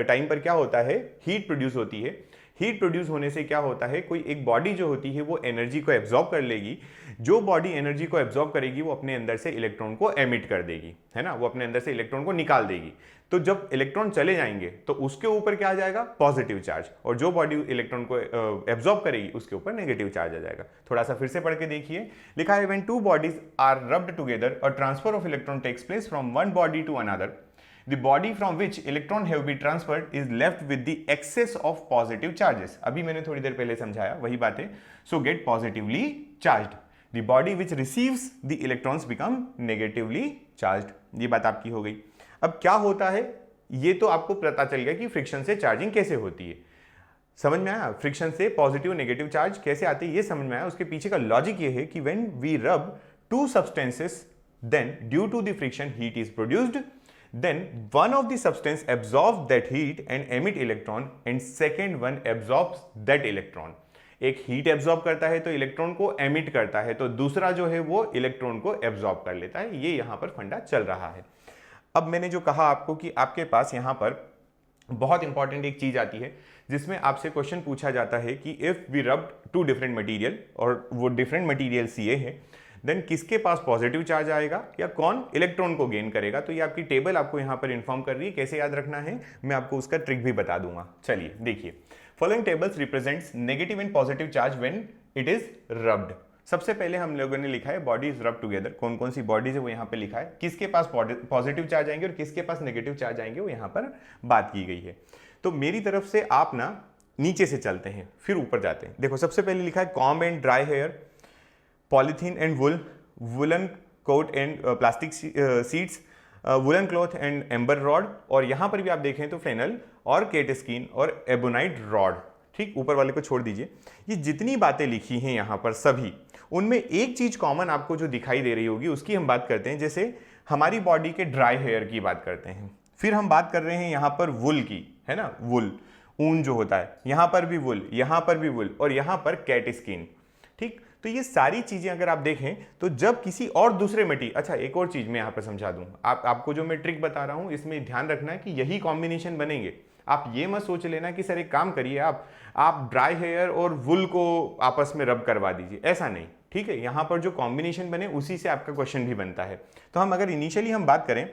टाइम पर क्या होता है, हीट प्रोड्यूस होती है। हीट प्रोड्यूस होने से क्या होता है, कोई एक बॉडी जो होती है वो एनर्जी को एब्जॉर्ब कर लेगी। जो बॉडी एनर्जी को एब्जॉर्ब करेगी वो अपने अंदर से इलेक्ट्रॉन को एमिट कर देगी, है ना, वो अपने अंदर से इलेक्ट्रॉन को निकाल देगी। तो जब इलेक्ट्रॉन चले जाएंगे तो उसके ऊपर क्या आ जाएगा, पॉजिटिव चार्ज, और जो बॉडी इलेक्ट्रॉन को एब्जॉर्ब करेगी उसके ऊपर नेगेटिव चार्ज आ जाएगा। थोड़ा सा फिर से पढ़ के देखिए, लिखा है when 2 bodies are rubbed together a transfer of electron takes place from one body to another. The body from which electron have been transferred is left with the excess of positive charges। अभी मैंने थोड़ी देर पहले समझाया वही बात है। So get positively charged। The body which receives the electrons become negatively charged। ये बात आपकी हो गई। अब क्या होता है ये तो आपको पता चल गया कि फ्रिक्शन से चार्जिंग कैसे होती है। समझ में आया, फ्रिक्शन से पॉजिटिव नेगेटिव चार्ज कैसे आते हैं ये समझ में आया। उसके पीछे का लॉजिक ये है कि व्हेन वी रब 2 substances then due to the friction heat is produced, then one of the substance absorbs that heat and emit electron and second one absorbs that electron। एक हीट एब्जॉर्ब करता है तो electron को emit करता है, तो दूसरा जो है वो इलेक्ट्रॉन को एब्जॉर्ब कर लेता है। ये यहां पर फंडा चल रहा है। अब मैंने जो कहा आपको कि आपके पास यहां पर बहुत इंपॉर्टेंट एक चीज आती है जिसमें आपसे क्वेश्चन पूछा जाता है कि if we rubbed two different material और वो डिफरेंट मटेरियल सीए है, देन किसके पास पॉजिटिव चार्ज आएगा या कौन इलेक्ट्रॉन को गेन करेगा। तो ये आपकी टेबल आपको यहां पर इन्फॉर्म कर रही है, कैसे याद रखना है मैं आपको उसका ट्रिक भी बता दूंगा। चलिए देखिए, following tables represents negative and positive charge when it is rubbed. सबसे पहले हम लोगों ने लिखा है बॉडीज रब टुगेदर, कौन कौन सी बॉडीज है वो यहाँ पे लिखा है, किसके पास पॉजिटिव चार्ज आएंगे और किसके पास नेगेटिव चार्ज आएंगे वो यहाँ पर बात की गई है। तो मेरी तरफ से आप ना नीचे से चलते हैं फिर ऊपर जाते हैं। देखो सबसे पहले लिखा है comb and dry hair, polythene and wool, woollen coat and plastic sheets, woollen cloth and amber rod, और यहां पर भी आप देखें तो फेनल और केट स्किन और एबोनाइट रॉड। ठीक, ऊपर वाले को छोड़ दीजिए। ये जितनी बातें लिखी हैं यहां पर सभी, उनमें एक चीज कॉमन आपको जो दिखाई दे रही होगी उसकी हम बात करते हैं। जैसे हमारी बॉडी के ड्राई हेयर की बात करते हैं, फिर हम बात कर रहे हैं यहां पर वुल की, है ना, वुल ऊन जो होता है, यहां पर भी वुल, यहां पर भी वुल, और यहां पर कैट स्किन। ठीक, तो ये सारी चीजें अगर आप देखें तो जब किसी और दूसरे अच्छा एक और चीज मैं यहां पर समझा दूं, आपको जो मैं ट्रिक बता रहा हूं इसमें ध्यान रखना है कि यही कॉम्बिनेशन बनेंगे। आप ये मत सोच लेना कि सर एक काम करिए आप ड्राई हेयर और वुल को आपस में रब करवा दीजिए, ऐसा नहीं। ठीक है, यहां पर जो कॉम्बिनेशन बने उसी से आपका क्वेश्चन भी बनता है। तो हम अगर इनिशियली हम बात करें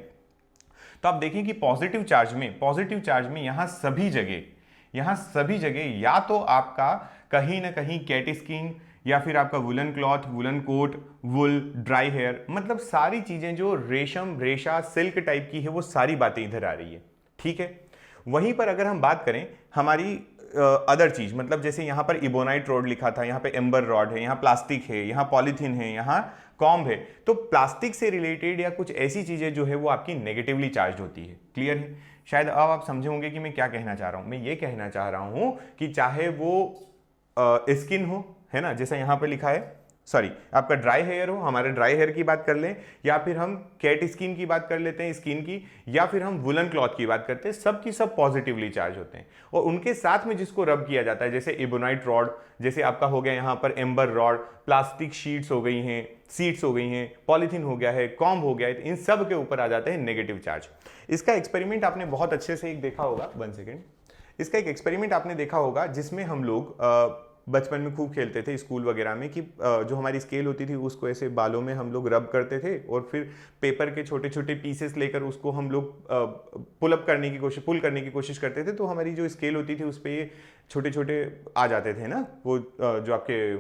तो आप देखें कि पॉजिटिव चार्ज में यहां सभी जगह या तो आपका कहीं ना कहीं कैट स्किन या फिर आपका वुलन क्लॉथ, वुलन कोट, वुल, ड्राई हेयर, मतलब सारी चीजें जो रेशम, रेशा, सिल्क टाइप की है वो सारी बातें इधर आ रही है। ठीक है, वहीं पर अगर हम बात करें हमारी अदर चीज, मतलब जैसे यहां पर इबोनाइट रॉड लिखा था, यहां पे एम्बर रॉड है, यहां प्लास्टिक है, यहां पॉलीथीन है, यहां कॉम्ब है, तो प्लास्टिक से रिलेटेड या कुछ ऐसी चीजें जो है वो आपकी नेगेटिवली चार्ज होती है। क्लियर है? शायद अब आप समझे होंगे कि मैं क्या कहना चाह रहा हूं। मैं ये कहना चाह रहा हूं कि चाहे वो स्किन हो, है ना, जैसा यहां पर लिखा है, सॉरी आपका ड्राई हेयर हो, हमारे ड्राई हेयर की बात कर लें, या फिर हम कैट स्किन की बात कर लेते हैं, स्किन की, या फिर हम वुलन क्लॉथ की बात करते हैं, सब की सब पॉजिटिवली चार्ज होते हैं। और उनके साथ में जिसको रब किया जाता है, जैसे इबोनाइट रॉड, जैसे आपका हो गया यहाँ पर एम्बर रॉड, प्लास्टिक शीट्स हो गई हैं, सीड्स हो गई हैं, पॉलीथीन हो गया है, कॉम्ब हो गया है, इन सब के ऊपर आ जाते हैं नेगेटिव चार्ज। इसका एक्सपेरिमेंट आपने बहुत अच्छे से एक देखा होगा, 1 सेकेंड, इसका एक एक्सपेरिमेंट आपने देखा होगा जिसमें हम लोग बचपन में खूब खेलते थे स्कूल वगैरह में कि जो हमारी स्केल होती थी उसको ऐसे बालों में हम लोग रब करते थे और फिर पेपर के छोटे छोटे पीसेस लेकर उसको हम लोग पुल करने की कोशिश करते थे, तो हमारी जो स्केल होती थी उस पर ये छोटे छोटे आ जाते थे ना, वो जो आपके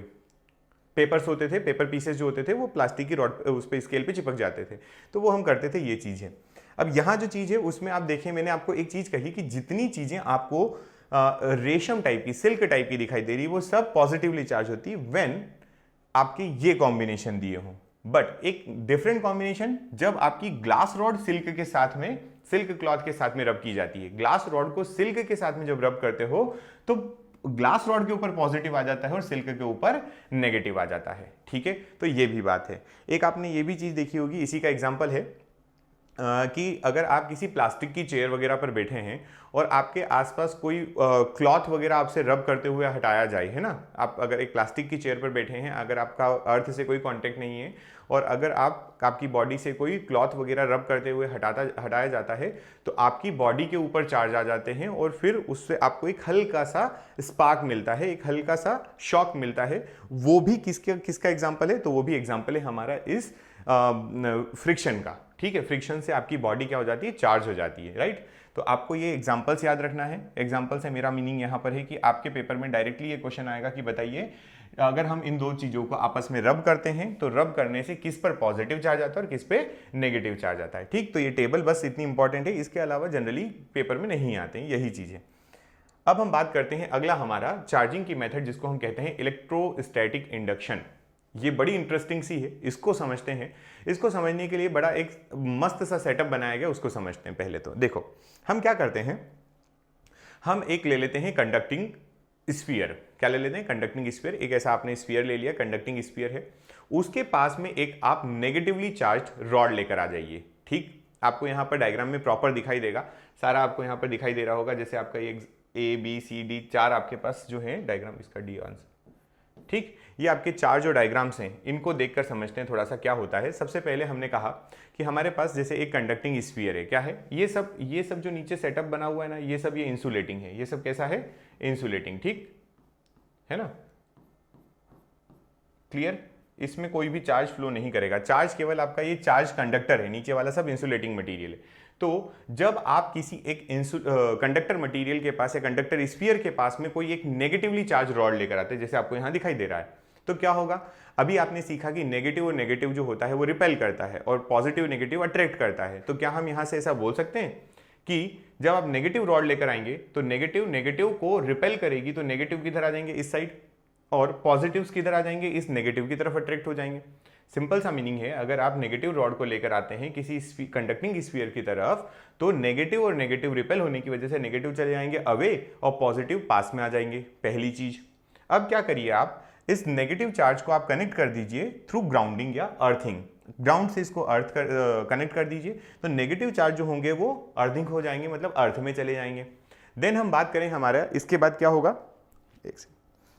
पेपर्स होते थे, पेपर पीसेस जो होते थे वो प्लास्टिक की रॉड उस पर स्केल पे चिपक जाते थे, तो वो हम करते थे, ये चीज़ है। अब यहाँ जो चीज़ है उसमें आप देखें, मैंने आपको एक चीज़ कही कि जितनी चीज़ें आपको रेशम टाइप की, सिल्क टाइप की दिखाई दे रही है वो सब पॉजिटिवली चार्ज होती है व्हेन आपके ये कॉम्बिनेशन दिए हों। बट एक डिफरेंट कॉम्बिनेशन जब आपकी ग्लास रॉड सिल्क के साथ में, सिल्क क्लॉथ के साथ में रब की जाती है। ग्लास रॉड को सिल्क के साथ में जब रब करते हो तो ग्लास रॉड के ऊपर पॉजिटिव आ जाता है और सिल्क के ऊपर नेगेटिव आ जाता है। ठीक है, तो ये भी बात है। एक आपने ये भी चीज देखी होगी, इसी का एग्जांपल है कि अगर आप किसी प्लास्टिक की चेयर वगैरह पर बैठे हैं और आपके आसपास कोई क्लॉथ वगैरह आपसे रब करते हुए हटाया जाए, है ना, आप अगर एक प्लास्टिक की चेयर पर बैठे हैं, अगर आपका अर्थ से कोई कांटेक्ट नहीं है और अगर आपकी बॉडी से कोई क्लॉथ वगैरह रब करते हुए हटाया जाता है तो आपकी बॉडी के ऊपर चार्ज आ जाते हैं और फिर उससे आपको एक हल्का सा स्पार्क मिलता है, एक हल्का सा शॉक मिलता है। वो भी किसका एग्जाम्पल है? तो वो भी एग्जाम्पल है हमारा इस फ्रिक्शन का। ठीक है, फ्रिक्शन से आपकी बॉडी क्या हो जाती है? चार्ज हो जाती है, राइट। तो आपको ये एग्जांपल्स याद रखना है। एग्जांपल से मेरा मीनिंग यहाँ पर है कि आपके पेपर में डायरेक्टली ये क्वेश्चन आएगा कि बताइए अगर हम इन दो चीजों को आपस में रब करते हैं तो रब करने से किस पर पॉजिटिव चार्ज आता है और किस पे नेगेटिव चार्ज आता है। ठीक, तो ये टेबल बस इतनी इंपॉर्टेंट है, इसके अलावा जनरली पेपर में नहीं आते हैं, यही चीजें। अब हम बात करते हैं अगला हमारा चार्जिंग की मेथड, जिसको हम कहते हैं इलेक्ट्रोस्टैटिक इंडक्शन। ये बड़ी इंटरेस्टिंग सी है, इसको समझते हैं। इसको समझने के लिए बड़ा एक मस्त सा सेटअप बनाया गया, उसको समझते हैं। पहले तो देखो हम क्या करते हैं, हम एक ले लेते हैं कंडक्टिंग स्फीयर। क्या ले लेते हैं? Conducting sphere. एक ऐसा आपने स्फीयर ले लिया, कंडक्टिंग स्फीयर है, उसके पास में एक आप नेगेटिवली चार्ज रॉड लेकर आ जाइए। ठीक, आपको यहाँ पर डायग्राम में प्रॉपर दिखाई देगा, सारा आपको यहाँ पर दिखाई दे रहा होगा। जैसे आपका ये A B C D 4 आपके पास जो है डायग्राम, इसका D आंसर ठीक, ये आपके चार जो डायग्राम्स हैं इनको देखकर समझते हैं थोड़ा सा क्या होता है। सबसे पहले हमने कहा कि हमारे पास जैसे एक कंडक्टिंग स्फीयर है, क्या है ये सब जो नीचे सेटअप बना हुआ है ना, ये सब ये इंसुलेटिंग है, ये सब कैसा है, इंसुलेटिंग, ठीक है ना, क्लियर। इसमें कोई भी चार्ज फ्लो नहीं करेगा, चार्ज केवल आपका ये चार्ज कंडक्टर है, नीचे वाला सब इंसुलेटिंग मटेरियल है। तो जब आप किसी एक कंडक्टर मटेरियल के पास या कंडक्टर स्फीयर के पास में कोई एक नेगेटिवली चार्ज रॉड लेकर आते हैं, जैसे आपको यहां दिखाई दे रहा है, तो क्या होगा, अभी आपने सीखा कि नेगेटिव और नेगेटिव जो होता है वो रिपेल करता है और पॉजिटिव नेगेटिव अट्रैक्ट करता है। तो क्या हम यहां से ऐसा बोल सकते हैं कि जब आप नेगेटिव रॉड लेकर आएंगे तो नेगेटिव नेगेटिव को रिपेल करेगी, तो नेगेटिव किधर आ जाएंगे, इस साइड, और पॉजिटिव्स किधर आ जाएंगे, इस नेगेटिव की तरफ अट्रैक्ट हो जाएंगे। सिंपल सा मीनिंग है, अगर आप नेगेटिव रॉड को लेकर आते हैं किसी कंडक्टिंग स्फीयर की तरफ, तो नेगेटिव और नेगेटिव रिपेल होने की वजह से नेगेटिव चले जाएंगे अवे और पॉजिटिव पास में आ जाएंगे, पहली चीज। अब क्या करिए, आप इस नेगेटिव चार्ज को आप कनेक्ट कर दीजिए थ्रू ग्राउंडिंग या अर्थिंग, ग्राउंड से इसको अर्थ कनेक्ट कर दीजिए, तो नेगेटिव चार्ज जो होंगे वो अर्थिंग हो जाएंगे, मतलब अर्थ में चले जाएंगे। देन हम बात करें हमारा इसके बाद क्या होगा,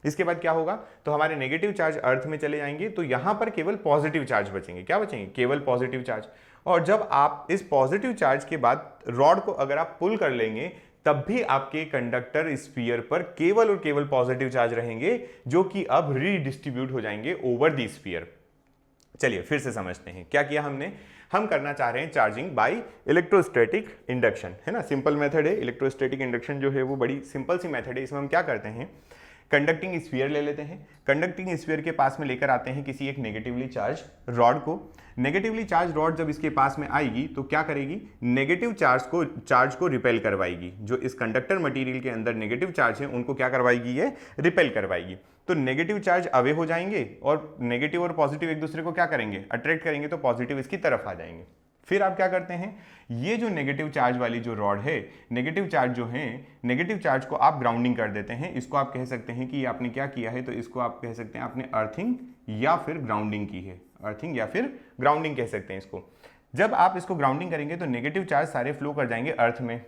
इसके बाद क्या होगा, तो हमारे नेगेटिव चार्ज अर्थ में चले जाएंगे, तो यहां पर केवल पॉजिटिव चार्ज बचेंगे, क्या बचेंगे, केवल पॉजिटिव चार्ज। और जब आप इस पॉजिटिव चार्ज के बाद रॉड को अगर आप पुल कर लेंगे, तब भी आपके कंडक्टर स्फीयर पर केवल और केवल पॉजिटिव चार्ज रहेंगे, जो कि अब रीडिस्ट्रीब्यूट हो जाएंगे ओवर द स्फीयर। चलिए फिर से समझते हैं क्या किया हमने। हम करना चाह रहे हैं चार्जिंग बाय इलेक्ट्रोस्टैटिक इंडक्शन, है ना, सिंपल मेथड है। इलेक्ट्रोस्टैटिक इंडक्शन जो है वो बड़ी सिंपल सी मेथड है। इसमें हम क्या करते हैं, कंडक्टिंग स्फीयर ले लेते हैं, कंडक्टिंग स्फीयर के पास में लेकर आते हैं किसी एक नेगेटिवली चार्ज रॉड को। नेगेटिवली चार्ज रॉड जब इसके पास में आएगी तो क्या करेगी, नेगेटिव चार्ज को रिपेल करवाएगी। जो इस कंडक्टर मटेरियल के अंदर नेगेटिव चार्ज है उनको क्या करवाएगी, ये रिपेल करवाएगी। तो नेगेटिव चार्ज अवे हो जाएंगे और नेगेटिव और पॉजिटिव एक दूसरे को क्या करेंगे, अट्रैक्ट करेंगे, तो पॉजिटिव इसकी तरफ आ जाएंगे। फिर आप क्या करते हैं, ये जो नेगेटिव चार्ज वाली जो रॉड है, नेगेटिव चार्ज जो है, नेगेटिव चार्ज को आप ग्राउंडिंग कर देते हैं। इसको आप कह सकते हैं कि आपने क्या किया है, तो इसको आप कह सकते हैं आपने अर्थिंग या फिर ग्राउंडिंग की है, अर्थिंग या फिर ग्राउंडिंग कह सकते हैं इसको। जब आप इसको ग्राउंडिंग करेंगे तो नेगेटिव चार्ज सारे फ्लो कर जाएंगे अर्थ में।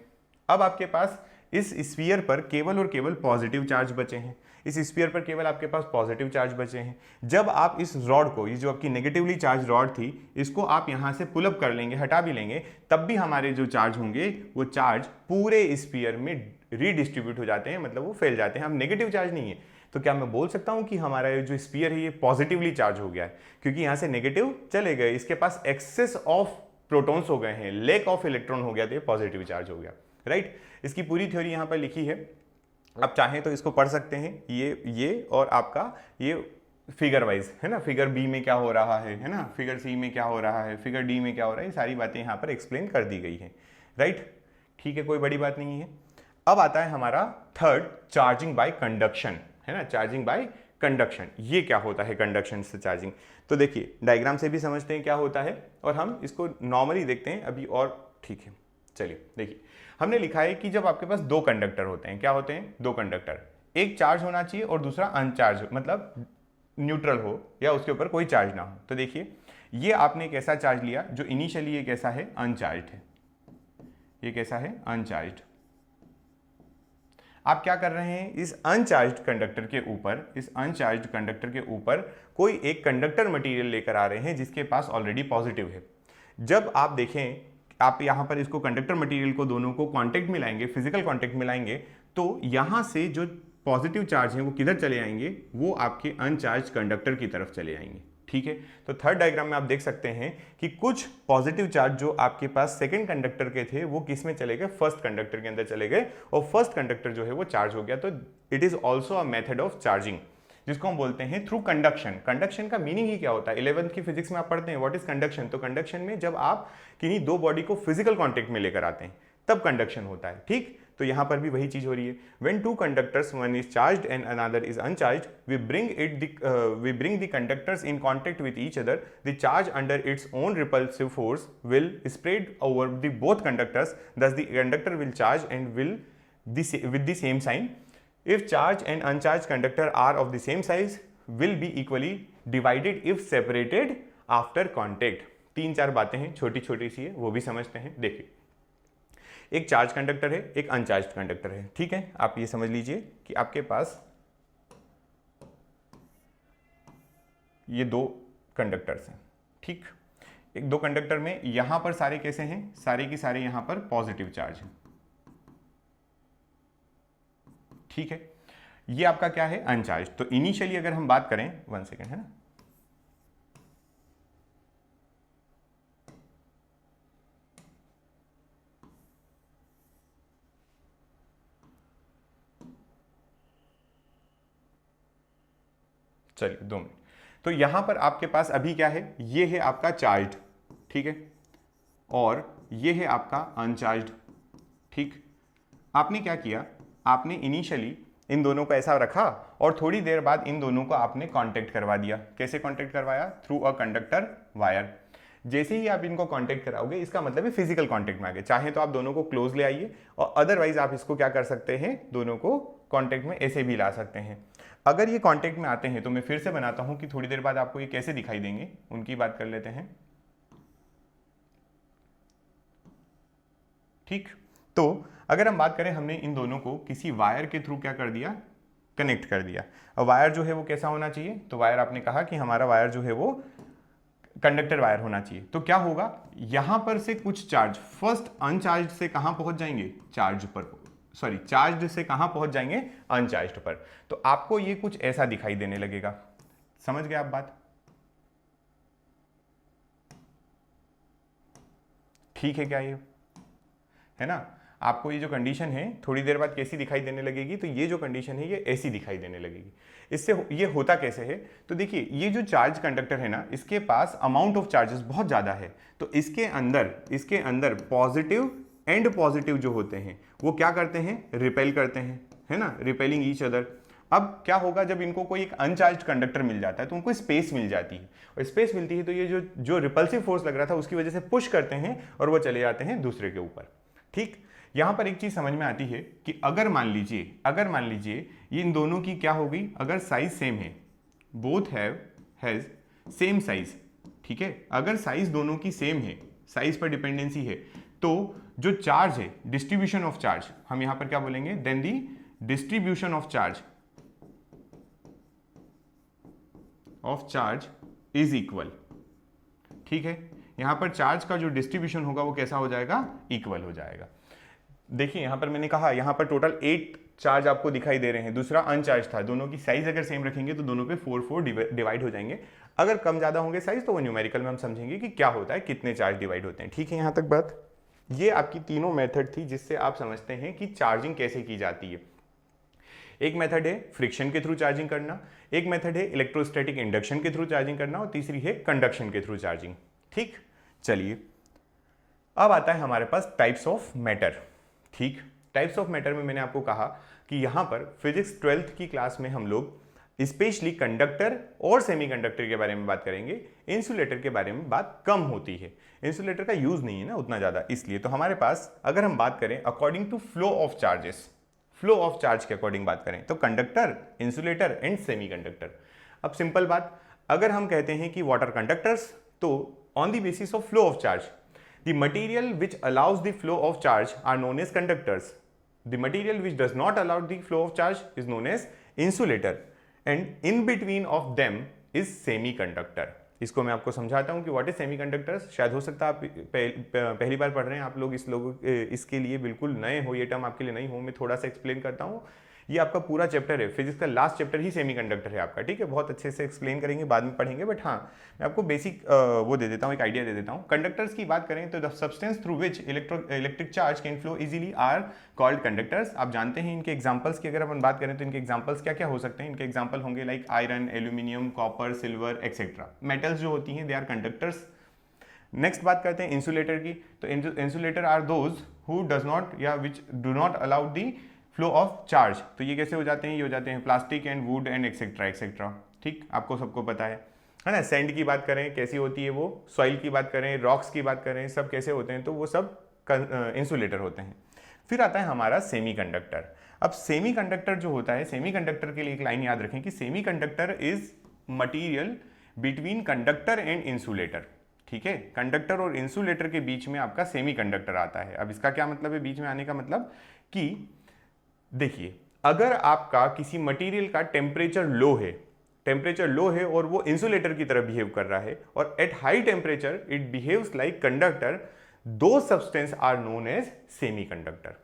अब आपके पास इस स्फीयर पर केवल और केवल पॉजिटिव चार्ज बचे हैं, इस स्फीयर पर केवल आपके पास पॉजिटिव चार्ज बचे हैं। जब आप इस रॉड को, ये जो आपकी नेगेटिवली चार्ज रॉड थी, इसको आप यहाँ से पुल अप कर लेंगे, हटा भी लेंगे, तब भी हमारे जो चार्ज होंगे वो चार्ज पूरे स्फीयर में रीडिस्ट्रीब्यूट हो जाते हैं, मतलब वो फैल जाते हैं। अब नेगेटिव चार्ज नहीं है, तो क्या मैं बोल सकता हूँ कि हमारा जो स्फीयर है ये पॉजिटिवली चार्ज हो गया है, क्योंकि यहाँ से नेगेटिव चले गए, इसके पास एक्सेस ऑफ प्रोटॉन्स हो गए हैं, लैक ऑफ इलेक्ट्रॉन हो गया, तो ये पॉजिटिव चार्ज हो गया, राइट। इसकी पूरी थ्योरी यहाँ पर लिखी है, आप चाहें तो इसको पढ़ सकते हैं, ये और आपका ये फिगर वाइज, है ना, फिगर बी में क्या हो रहा है ना, फिगर सी में क्या हो रहा है, फिगर डी में क्या हो रहा है, ये सारी बातें यहाँ पर एक्सप्लेन कर दी गई है, राइट। ठीक है, कोई बड़ी बात नहीं है। अब आता है हमारा थर्ड, चार्जिंग बाय कंडक्शन, है ना, चार्जिंग बाय कंडक्शन। ये क्या होता है कंडक्शन से चार्जिंग, तो देखिए डायग्राम से भी समझते हैं क्या होता है और हम इसको नॉर्मली देखते हैं अभी, और ठीक है। चलिए देखिए, हमने लिखा है कि जब आपके पास दो कंडक्टर होते हैं, क्या होते हैं, दो कंडक्टर, एक चार्ज होना चाहिए और दूसरा अनचार्ज, मतलब न्यूट्रल हो या उसके ऊपर कोई चार्ज ना हो। तो देखिए ये आपने एक ऐसा चार्ज लिया जो इनिशियली ये कैसा है, अनचार्ज्ड है, ये कैसा है, अनचार्ज्ड। आप क्या कर रहे हैं, इस अनचार्ज्ड कंडक्टर के ऊपर, इस अनचार्ज्ड कंडक्टर के ऊपर कोई एक कंडक्टर मटेरियल लेकर आ रहे हैं जिसके पास ऑलरेडी पॉजिटिव है। जब आप देखें, आप यहाँ पर इसको कंडक्टर मटेरियल को दोनों को कांटेक्ट में लाएंगे, फिजिकल कांटेक्ट में लाएंगे, तो यहाँ से जो पॉजिटिव चार्ज है वो किधर चले आएंगे, वो आपके अनचार्ज कंडक्टर की तरफ चले आएंगे, ठीक है। तो थर्ड डायग्राम में आप देख सकते हैं कि कुछ पॉजिटिव चार्ज जो आपके पास सेकंड कंडक्टर के थे वो किस में चले गए, फर्स्ट कंडक्टर के अंदर चले गए, और फर्स्ट कंडक्टर जो है वो चार्ज हो गया। तो it is also a method of charging, जिसको हम बोलते हैं थ्रू कंडक्शन। कंडक्शन का मीनिंग ही क्या होता है, 11th की फिजिक्स में आप पढ़ते हैं व्हाट इज कंडक्शन। तो कंडक्शन में जब आप किन्हीं दो बॉडी को फिजिकल कॉन्टेक्ट में लेकर आते हैं तब कंडक्शन होता है, ठीक। तो यहां पर भी वही चीज हो रही है। When two conductors, one is charged and another is uncharged, we bring the conductors in contact with each other, the charge under its own repulsive force will spread over the both conductors, thus the conductor will charge and will with the same sign. If charged and uncharged conductor are of the same size, will be equally divided if separated after contact. तीन चार बातें हैं, छोटी छोटी सी है, वो भी समझते हैं। देखिए, एक चार्ज कंडक्टर है, एक अनचार्ज कंडक्टर है, ठीक है। आप ये समझ लीजिए कि आपके पास ये दो कंडक्टर्स हैं, ठीक। एक दो कंडक्टर में यहां पर सारे कैसे हैं, सारे की सारे यहां पर पॉजिटिव चार्ज है, ठीक है। ये आपका क्या है, अनचार्ज। तो इनिशियली अगर हम बात करें, 1 सेकेंड, है ना, चलिए 2 मिनट। तो यहां पर आपके पास अभी क्या है, ये है आपका चार्ज, ठीक है, और ये है आपका अनचार्ज, ठीक। आपने क्या किया, आपने इनिशियली इन दोनों को ऐसा रखा और थोड़ी देर बाद इन दोनों को आपने कांटेक्ट करवा दिया। कैसे कांटेक्ट करवाया, थ्रू अ कंडक्टर वायर। जैसे ही आप इनको कांटेक्ट कराओगे, इसका मतलब है फिजिकल कांटेक्ट में आ गए। चाहे तो आप दोनों को क्लोज ले आइए, और अदरवाइज आप इसको क्या कर सकते हैं, दोनों को कांटेक्ट में ऐसे भी ला सकते हैं। अगर ये कांटेक्ट में आते हैं तो मैं फिर से बनाता हूं कि थोड़ी देर बाद आपको ये कैसे दिखाई देंगे, उनकी बात कर लेते हैं, ठीक। तो अगर हम बात करें, हमने इन दोनों को किसी वायर के थ्रू क्या कर दिया, कनेक्ट कर दिया। और वायर जो है वो कैसा होना चाहिए, तो वायर आपने कहा कि हमारा वायर जो है वो कंडक्टर वायर होना चाहिए। तो क्या होगा, यहां पर से कुछ चार्ज फर्स्ट अनचार्ज से कहां पहुंच जाएंगे, चार्ज पर, सॉरी चार्ज से कहां पहुंच जाएंगे, अनचार्ज पर। तो आपको ये कुछ ऐसा दिखाई देने लगेगा। समझ गए आप बात, ठीक है क्या ये, है ना। आपको ये जो कंडीशन है थोड़ी देर बाद कैसी दिखाई देने लगेगी, तो ये जो कंडीशन है ये ऐसी दिखाई देने लगेगी। इससे ये होता कैसे है, तो देखिए ये जो चार्ज कंडक्टर है ना, इसके पास अमाउंट ऑफ चार्जेस बहुत ज़्यादा है। तो इसके अंदर पॉजिटिव एंड पॉजिटिव जो होते हैं वो क्या करते हैं, रिपेल करते हैं, है ना, रिपेलिंग ईच अदर। अब क्या होगा, जब इनको कोई एक अनचार्ज कंडक्टर मिल जाता है तो उनको स्पेस मिल जाती है, और स्पेस मिलती है तो ये जो रिपल्सिव फोर्स लग रहा था उसकी वजह से पुश करते हैं और वो चले जाते हैं दूसरे के ऊपर, ठीक। यहां पर एक चीज समझ में आती है कि अगर मान लीजिए ये इन दोनों की क्या होगी, अगर साइज सेम है, बोथ हैज सेम साइज, ठीक है, अगर साइज दोनों की सेम है, साइज पर डिपेंडेंसी है, तो जो चार्ज है, डिस्ट्रीब्यूशन ऑफ चार्ज, हम यहां पर क्या बोलेंगे, then the distribution of charge is equal, ठीक है। यहां पर चार्ज का जो डिस्ट्रीब्यूशन होगा वो कैसा हो जाएगा, इक्वल हो जाएगा। देखिए यहां पर मैंने कहा, यहां पर टोटल 8 चार्ज आपको दिखाई दे रहे हैं, दूसरा अनचार्ज था। दोनों की साइज अगर सेम रखेंगे तो दोनों पे 4 डिवाइड हो जाएंगे। अगर कम ज्यादा होंगे साइज तो वो न्यूमेरिकल में हम समझेंगे कि क्या होता है, कितने चार्ज डिवाइड होते हैं, ठीक है। यहां तक बात, ये आपकी तीनों मेथड थी जिससे आप समझते हैं कि चार्जिंग कैसे की जाती है। एक मेथड है फ्रिक्शन के थ्रू चार्जिंग करना, एक मेथड है इलेक्ट्रोस्टैटिक इंडक्शन के थ्रू चार्जिंग करना, और तीसरी है कंडक्शन के थ्रू चार्जिंग, ठीक। चलिए अब आता है हमारे पास टाइप्स ऑफ मैटर, ठीक। टाइप्स ऑफ मैटर में मैंने आपको कहा कि यहां पर फिजिक्स 12th की क्लास में हम लोग स्पेशली कंडक्टर और सेमीकंडक्टर के बारे में बात करेंगे, इंसुलेटर के बारे में बात कम होती है। इंसुलेटर का यूज नहीं है ना उतना ज्यादा, इसलिए। तो हमारे पास अगर हम बात करें according to flow of charges, flow of charge के अकॉर्डिंग बात करें तो कंडक्टर, इंसुलेटर एंड सेमीकंडक्टर। अब सिंपल बात, अगर हम कहते हैं कि वाटर कंडक्टर्स, तो on the basis of flow of charge, the material which allows the flow of charge are known as conductors. The material which does not allow the flow of charge is known as insulator, and in between of them is semiconductor. इसको मैं आपको समझाता हूं कि what is semiconductors. शायद हो सकता है आप पहली बार पढ़ रहे हैं, आप लोग इसके लिए बिल्कुल नए हो, ये टर्म आपके लिए नहीं हो। मैं थोड़ा सा एक्सप्लेन करता हूं। ये आपका पूरा चैप्टर है, फिजिक्स का लास्ट चैप्टर ही सेमीकंडक्टर है आपका, ठीक है। बहुत अच्छे से एक्सप्लेन करेंगे, बाद में पढ़ेंगे, बट हाँ मैं आपको बेसिक वो दे देता हूँ, एक आइडिया दे देता हूँ। कंडक्टर्स की बात करें तो the substance through which electric charge can flow easily are called conductors. आप जानते हैं इनके एग्जाम्पल्स की अगर अपन बात करें तो इनके एग्जाम्पल्स क्या क्या हो सकते हैं। इनके एग्जाम्पल होंगे like iron, aluminium, copper, silver etcetera. Metals जो होती हैं दे आर कंडक्टर्स। नेक्स्ट बात करते हैं इंसुलेटर की, तो insulator are those who does not या which do not allow the flow of charge. तो ये कैसे हो जाते हैं, ये हो जाते हैं plastic and would and etcetera etcetera, ठीक। आपको सबको पता है ना। सैंड की बात करें कैसी होती है वो, सॉइल की बात करें, रॉक्स की बात करें, सब कैसे होते हैं, तो वो सब इंसुलेटर होते हैं। फिर आता है हमारा सेमीकंडक्टर। अब सेमीकंडक्टर जो होता है, सेमीकंडक्टर के लिए एक लाइन याद रखें कि semiconductor is material between conductor and insulator, ठीक है। कंडक्टर और इंसुलेटर के बीच में आपका सेमीकंडक्टर आता है। अब इसका क्या मतलब है बीच में आने का, मतलब कि देखिए अगर आपका किसी मटेरियल का टेम्परेचर लो है, टेम्परेचर लो है और वो इंसुलेटर की तरह बिहेव कर रहा है, और at high temperature it behaves like conductor, those substance are known as semiconductor.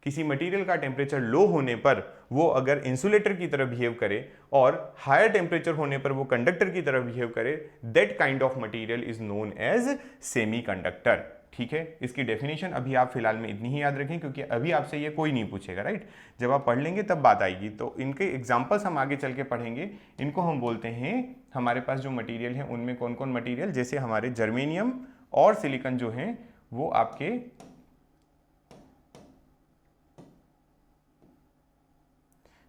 किसी मटेरियल का टेम्परेचर लो होने पर वो अगर इंसुलेटर की तरह बिहेव करे और हायर टेम्परेचर होने पर वो कंडक्टर की तरह बिहेव करे, that kind of material is known as semiconductor. ठीक है, इसकी डेफिनेशन अभी आप फिलहाल में इतनी ही याद रखें, क्योंकि अभी आपसे ये कोई नहीं पूछेगा, राइट। जब आप पढ़ लेंगे तब बात आएगी, तो इनके एग्जांपल्स हम आगे चल के पढ़ेंगे। इनको हम बोलते हैं, हमारे पास जो मटेरियल है उनमें कौन कौन मटेरियल, जैसे हमारे जर्मेनियम और सिलिकॉन जो हैं वो आपके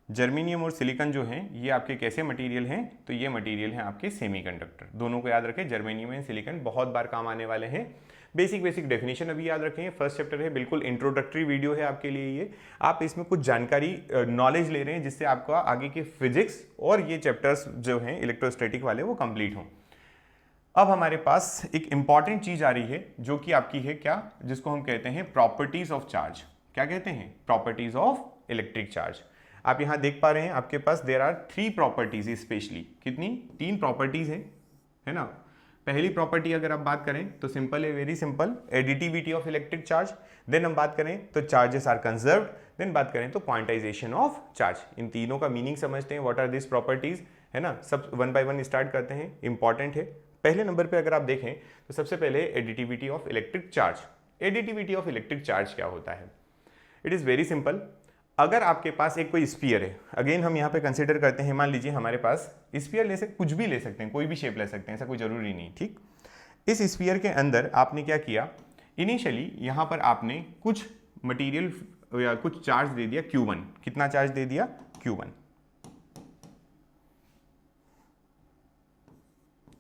जर्मेनियम और सिलिकॉन जो हैं ये आपके कैसे मटेरियल हैं, तो ये मटेरियल हैं आपके सेमीकंडक्टर। दोनों को याद रखें, जर्मेनियम एंड सिलिकॉन बहुत बार काम आने वाले हैं। बेसिक डेफिनेशन अभी याद रखें, फर्स्ट चैप्टर है, बिल्कुल इंट्रोडक्टरी वीडियो है आपके लिए ये। आप इसमें कुछ जानकारी नॉलेज ले रहे हैं जिससे आपका आगे के फिजिक्स और ये चैप्टर्स जो हैं इलेक्ट्रोस्टैटिक वाले वो कंप्लीट हों। अब हमारे पास एक इंपॉर्टेंट चीज आ रही है जो कि आपकी है क्या, जिसको हम कहते हैं प्रॉपर्टीज ऑफ चार्ज। क्या कहते हैं? Properties of electric charge. आप यहां देख पा रहे हैं आपके पास देयर आर 3 प्रॉपर्टीज स्पेशली। कितनी? 3 प्रॉपर्टीज है ना। पहली प्रॉपर्टी अगर आप बात करें तो सिंपल है, very simple, additivity of electric charge. Then हम बात करें तो चार्जेस आर कंजर्व्ड। देन बात करें तो क्वांटाइजेशन ऑफ चार्ज। इन तीनों का मीनिंग समझते हैं, व्हाट आर दिस प्रॉपर्टीज, है ना। सब वन बाय वन स्टार्ट करते हैं, इंपॉर्टेंट है। पहले नंबर पे अगर आप देखें तो सबसे पहले additivity of electric charge. Additivity of electric charge क्या होता है? It is very simple. अगर आपके पास एक कोई स्फीयर है, अगेन हम यहाँ पे कंसीडर करते हैं, मान लीजिए हमारे पास स्फीयर ले सकते, कुछ भी ले सकते हैं, कोई भी शेप ले सकते हैं, ऐसा कोई जरूरी नहीं, ठीक। इस स्फीयर के अंदर आपने क्या किया, इनिशियली यहाँ पर आपने कुछ मटेरियल या कुछ चार्ज दे दिया Q1। कितना चार्ज दे दिया? Q1।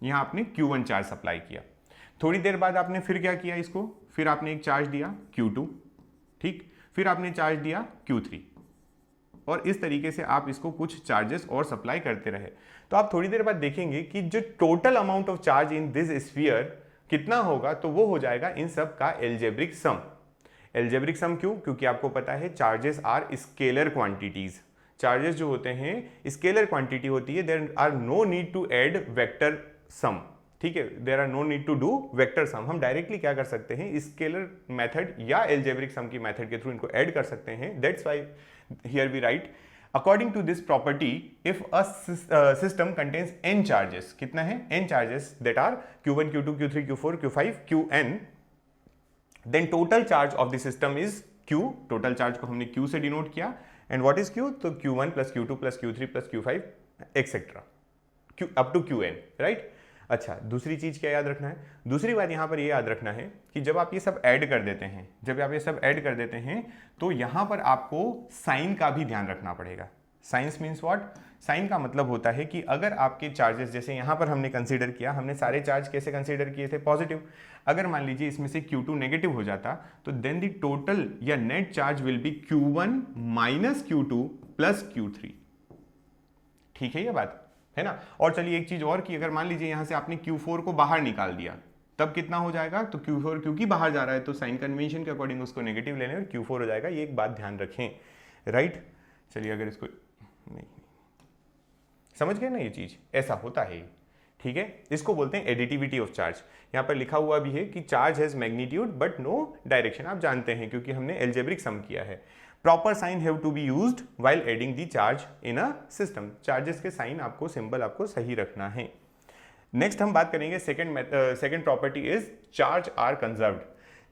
यहां आपने Q1 चार्ज सप्लाई किया। थोड़ी देर बाद आपने फिर क्या किया, इसको फिर आपने एक चार्ज दिया Q2, ठीक। फिर आपने चार्ज दिया Q3, और इस तरीके से आप इसको कुछ चार्जेस और सप्लाई करते रहे। तो आप थोड़ी देर बाद देखेंगे कि जो total amount of charge in this sphere कितना होगा, तो वो हो जाएगा इन सब का एल्जेब्रिक सम। एल्जेब्रिक सम क्यों? क्योंकि आपको पता है charges are scalar quantities. Charges जो होते हैं स्केलर क्वांटिटी होती है, there are no need to add vector sum, ठीक है। There are no need to do vector sum. हम डायरेक्टली क्या कर सकते हैं, स्केलर मेथड या एल्जेब्रिक सम की मेथड के थ्रू इनको ऐड कर सकते हैं। That's why here we write according to this property if a system contains n charges, कितना है? n charges that are Q1, Q2, Q3, Q4, Q5, Qn, then total charge of the system is Q। Total charge को हमने Q से denote किया, and what is Q? तो Q1 plus Q2 plus Q3 plus Q5 etcetera up to Qn, right. अच्छा, दूसरी चीज क्या याद रखना है? दूसरी बात यहां पर ये याद रखना है कि जब आप ये सब ऐड कर देते हैं, जब आप ये सब ऐड कर देते हैं तो यहां पर आपको साइन का भी ध्यान रखना पड़ेगा। Science means what? साइन का मतलब होता है कि अगर आपके चार्जेस, जैसे यहां पर हमने कंसीडर किया, हमने सारे चार्ज कैसे कंसीडर किए थे? पॉजिटिव। अगर मान लीजिए इसमें से Q2 नेगेटिव हो जाता तो देन द टोटल या net charge will be Q1 minus Q2 plus Q3। ठीक है ये बात, है ना। और चलिए एक चीज और की, अगर मान लीजिए यहां से आपने Q4 को बाहर निकाल दिया, तब कितना हो जाएगा? तो Q4 क्योंकि बाहर जा रहा है तो साइन कन्वेंशन के अकॉर्डिंग उसको नेगेटिव लेने और Q4 हो जाएगा। ये एक बात ध्यान रखें, राइट। चलिए अगर इसको नहीं समझ गए ना, ये चीज ऐसा होता है, ठीक है। इसको बोलते हैं एडिटिविटी ऑफ चार्ज। यहां पर लिखा हुआ भी है कि charge has magnitude but no direction. आप जानते हैं क्योंकि हमने एल्जेब्रिक सम किया है। Proper sign have to be used while adding the charge in a system. Charges के साइन आपको, सिंबल आपको सही रखना है। नेक्स्ट हम बात करेंगे second property is charge are conserved.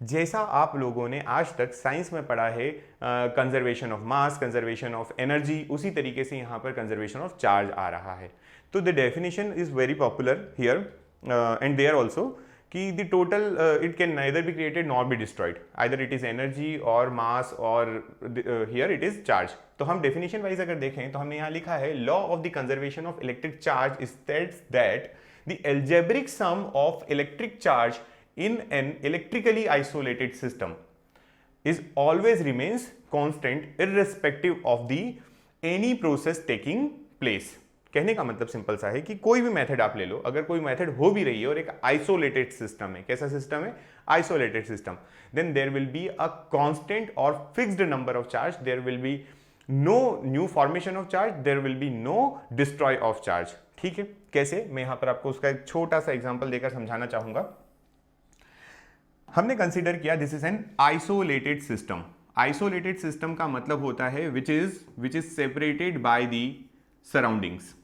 जैसा आप लोगों ने आज तक साइंस में पढ़ा है conservation of mass, conservation of energy, उसी तरीके से यहाँ पर कंजर्वेशन ऑफ चार्ज आ रहा है। तो the definition is very popular here and there also कि the total it can neither be created nor be destroyed, either it is energy और मास और हियर इट इज चार्ज। तो हम definition wise अगर देखें तो हमने यहाँ लिखा है law of the conservation of electric charge states that the algebraic sum of electric charge in an electrically isolated system is always remains constant irrespective of the any process taking place। कहने का मतलब simple सा है कि कोई भी method आप ले लो, अगर कोई मेथड हो भी रही है और एक आइसोलेटेड सिस्टम है, कैसा सिस्टम है? Isolated system, then there will be a constant और fixed number of charge, there will be no new formation of charge, there will be no destroy of charge. ठीक है, कैसे, मैं यहां पर आपको उसका एक छोटा सा एग्जांपल देकर समझाना चाहूंगा। हमने कंसीडर किया this is an isolated system. Isolated system का मतलब होता है which is separated by the surroundings.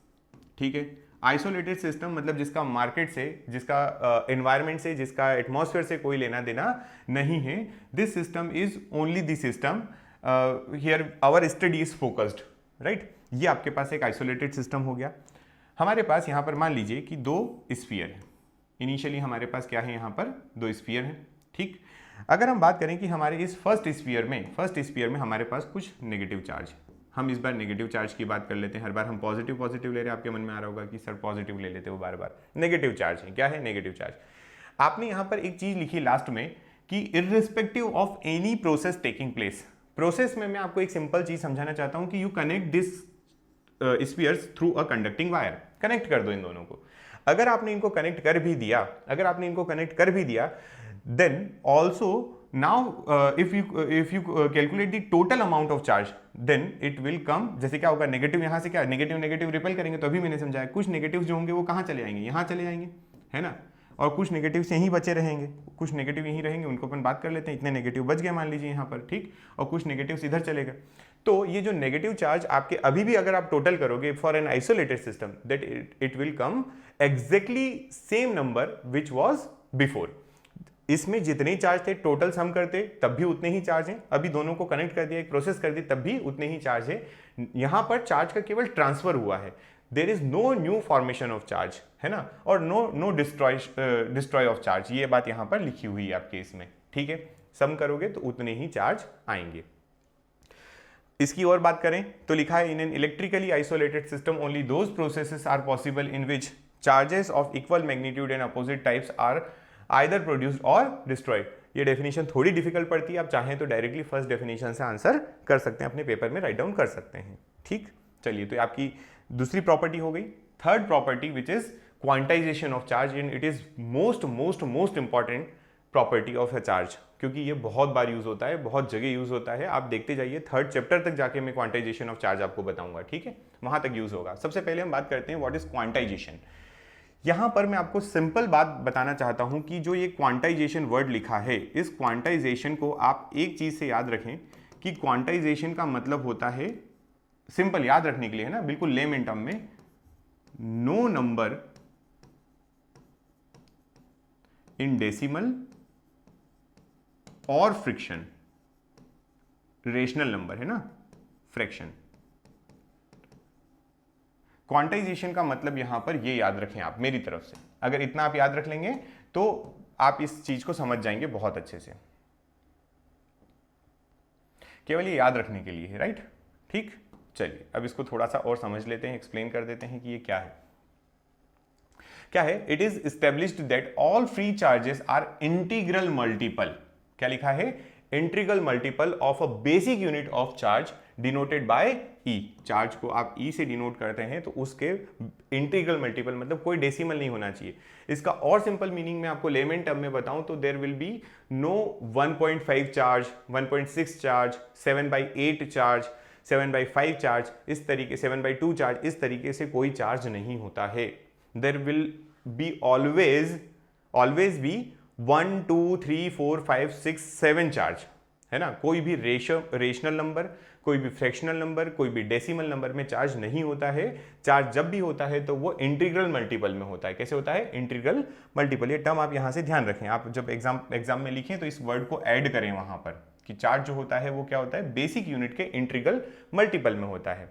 ठीक है, आइसोलेटेड सिस्टम मतलब जिसका मार्केट से, जिसका एनवायरमेंट से, जिसका एटमॉस्फेयर से कोई लेना देना नहीं है। This system is only the system here our study is focused, right. ये आपके पास एक आइसोलेटेड सिस्टम हो गया। हमारे पास यहाँ पर मान लीजिए कि दो स्फीयर है। इनिशियली हमारे पास क्या है, यहाँ पर दो स्फीयर हैं, ठीक। अगर हम बात करें कि हमारे इस फर्स्ट स्फीयर में हमारे पास कुछ नेगेटिव चार्ज है। हम इस बार नेगेटिव चार्ज की बात कर लेते हैं। हर बार हम पॉजिटिव ले रहे हैं, आपके मन में आ रहा होगा कि सर पॉजिटिव ले लेते हो बार बार, नेगेटिव चार्ज है। क्या है नेगेटिव चार्ज? आपने यहाँ पर एक चीज लिखी लास्ट में कि irrespective of any process taking place. Process में मैं आपको एक सिंपल चीज समझाना चाहता हूं कि you connect this spheres through a conducting wire. Connect कर दो इन दोनों को। अगर आपने इनको कनेक्ट कर भी दिया, then also now if you calculate the total amount of charge, then it will come. जैसे क्या होगा, नेगेटिव यहां से क्या नेगेटिव रिपेल करेंगे, तो अभी मैंने समझाया कुछ नेगेटिव जो होंगे वो कहां चले आएंगे, यहां चले आएंगे, है ना। और कुछ नेगेटिव से यहीं बचे रहेंगे, कुछ नेगेटिव यहीं रहेंगे, उनको अपन बात कर लेते हैं। इतने नेगेटिव बच गए मान लीजिए यहाँ पर, ठीक, और कुछ नेगेटिव इधर चले गए। तो ये जो नेगेटिव चार्ज आपके अभी भी अगर आप टोटल करोगे for an isolated system, that it will come exactly same number which was before. इसमें जितने चार्ज थे टोटल सम करते तब भी उतने ही चार्ज हैं। अभी दोनों को कनेक्ट कर दिया, एक प्रोसेस कर दी, तब भी उतने ही चार्ज है। यहां पर चार्ज का केवल ट्रांसफर हुआ है, there is no new formation of charge, है ना, और नो डिस्ट्रॉय ऑफ चार्ज। ये बात यहां पर लिखी हुई है आपके इसमें, ठीक है। सम करोगे तो उतने ही चार्ज आएंगे। इसकी और बात करें तो लिखा है in an electrically isolated system only those processes are possible in which charges of equal magnitude and opposite types are either produced और डिस्ट्रॉयड। ये डेफिनेशन थोड़ी डिफिकल्ट पड़ती है, आप चाहें तो डायरेक्टली फर्स्ट डेफिनेशन से आंसर कर सकते हैं, अपने पेपर में राइट डाउन कर सकते हैं, ठीक। चलिए, तो आपकी दूसरी प्रॉपर्टी हो गई। Third property which is quantization of charge, and it is most important property of a charge, क्योंकि ये बहुत बार यूज होता है, बहुत जगह यूज होता है। आप देखते जाइए, थर्ड चैप्टर तक जाके मैं क्वांटाइजेशन ऑफ चार्ज आपको बताऊंगा, ठीक है, वहां तक यूज होगा। सबसे पहले हम बात करते हैं व्हाट इज क्वांटाइजेशन। यहां पर मैं आपको सिंपल बात बताना चाहता हूं कि जो ये क्वांटाइजेशन वर्ड लिखा है, इस क्वांटाइजेशन को आप एक चीज से याद रखें कि क्वांटाइजेशन का मतलब होता है, सिंपल याद रखने के लिए, है ना, बिल्कुल लेमन टर्म में, नो नंबर इन डेसिमल और फ्रैक्शन, रेशनल नंबर, है ना, फ्रैक्शन। क्वांटाइजेशन का मतलब यहां पर ये याद रखें आप मेरी तरफ से। अगर इतना आप याद रख लेंगे तो आप इस चीज को समझ जाएंगे बहुत अच्छे से। केवल ये याद रखने के लिए है, राइट, ठीक। चलिए, अब इसको थोड़ा सा और समझ लेते हैं, एक्सप्लेन कर देते हैं कि ये क्या है। क्या है? It is established that all free charges are integral multiple. क्या लिखा है? Integral multiple of a basic unit of charge denoted by e. Charge को आप ई से डिनोट करते हैं तो उसके इंटीग्रल मल्टीपल, मतलब कोई डेसिमल नहीं होना चाहिए। इसका और सिंपल मीनिंग मैं आपको लेमन टर्म में बताऊं तो there will be no 1.5 charge, 1.6 charge, 7/8 charge, 7/5 charge, इस तरीके 7/2 चार्ज, इस तरीके से कोई चार्ज नहीं होता है। There will be always be 1, 2, 3, 4, 5, 6, 7 charge, है ना। कोई भी रेशनल नंबर, कोई भी फ्रैक्शनल नंबर, कोई भी डेसिमल नंबर में चार्ज नहीं होता है। चार्ज जब भी होता है तो वो इंटीग्रल मल्टीपल में होता है। कैसे होता है? Integral multiple. ये टर्म आप यहां से ध्यान रखें, आप जब एग्जाम में लिखें तो इस वर्ड को ऐड करें वहां पर कि चार्ज जो होता है वो क्या होता है, बेसिक यूनिट के इंटीग्रल मल्टीपल में होता है।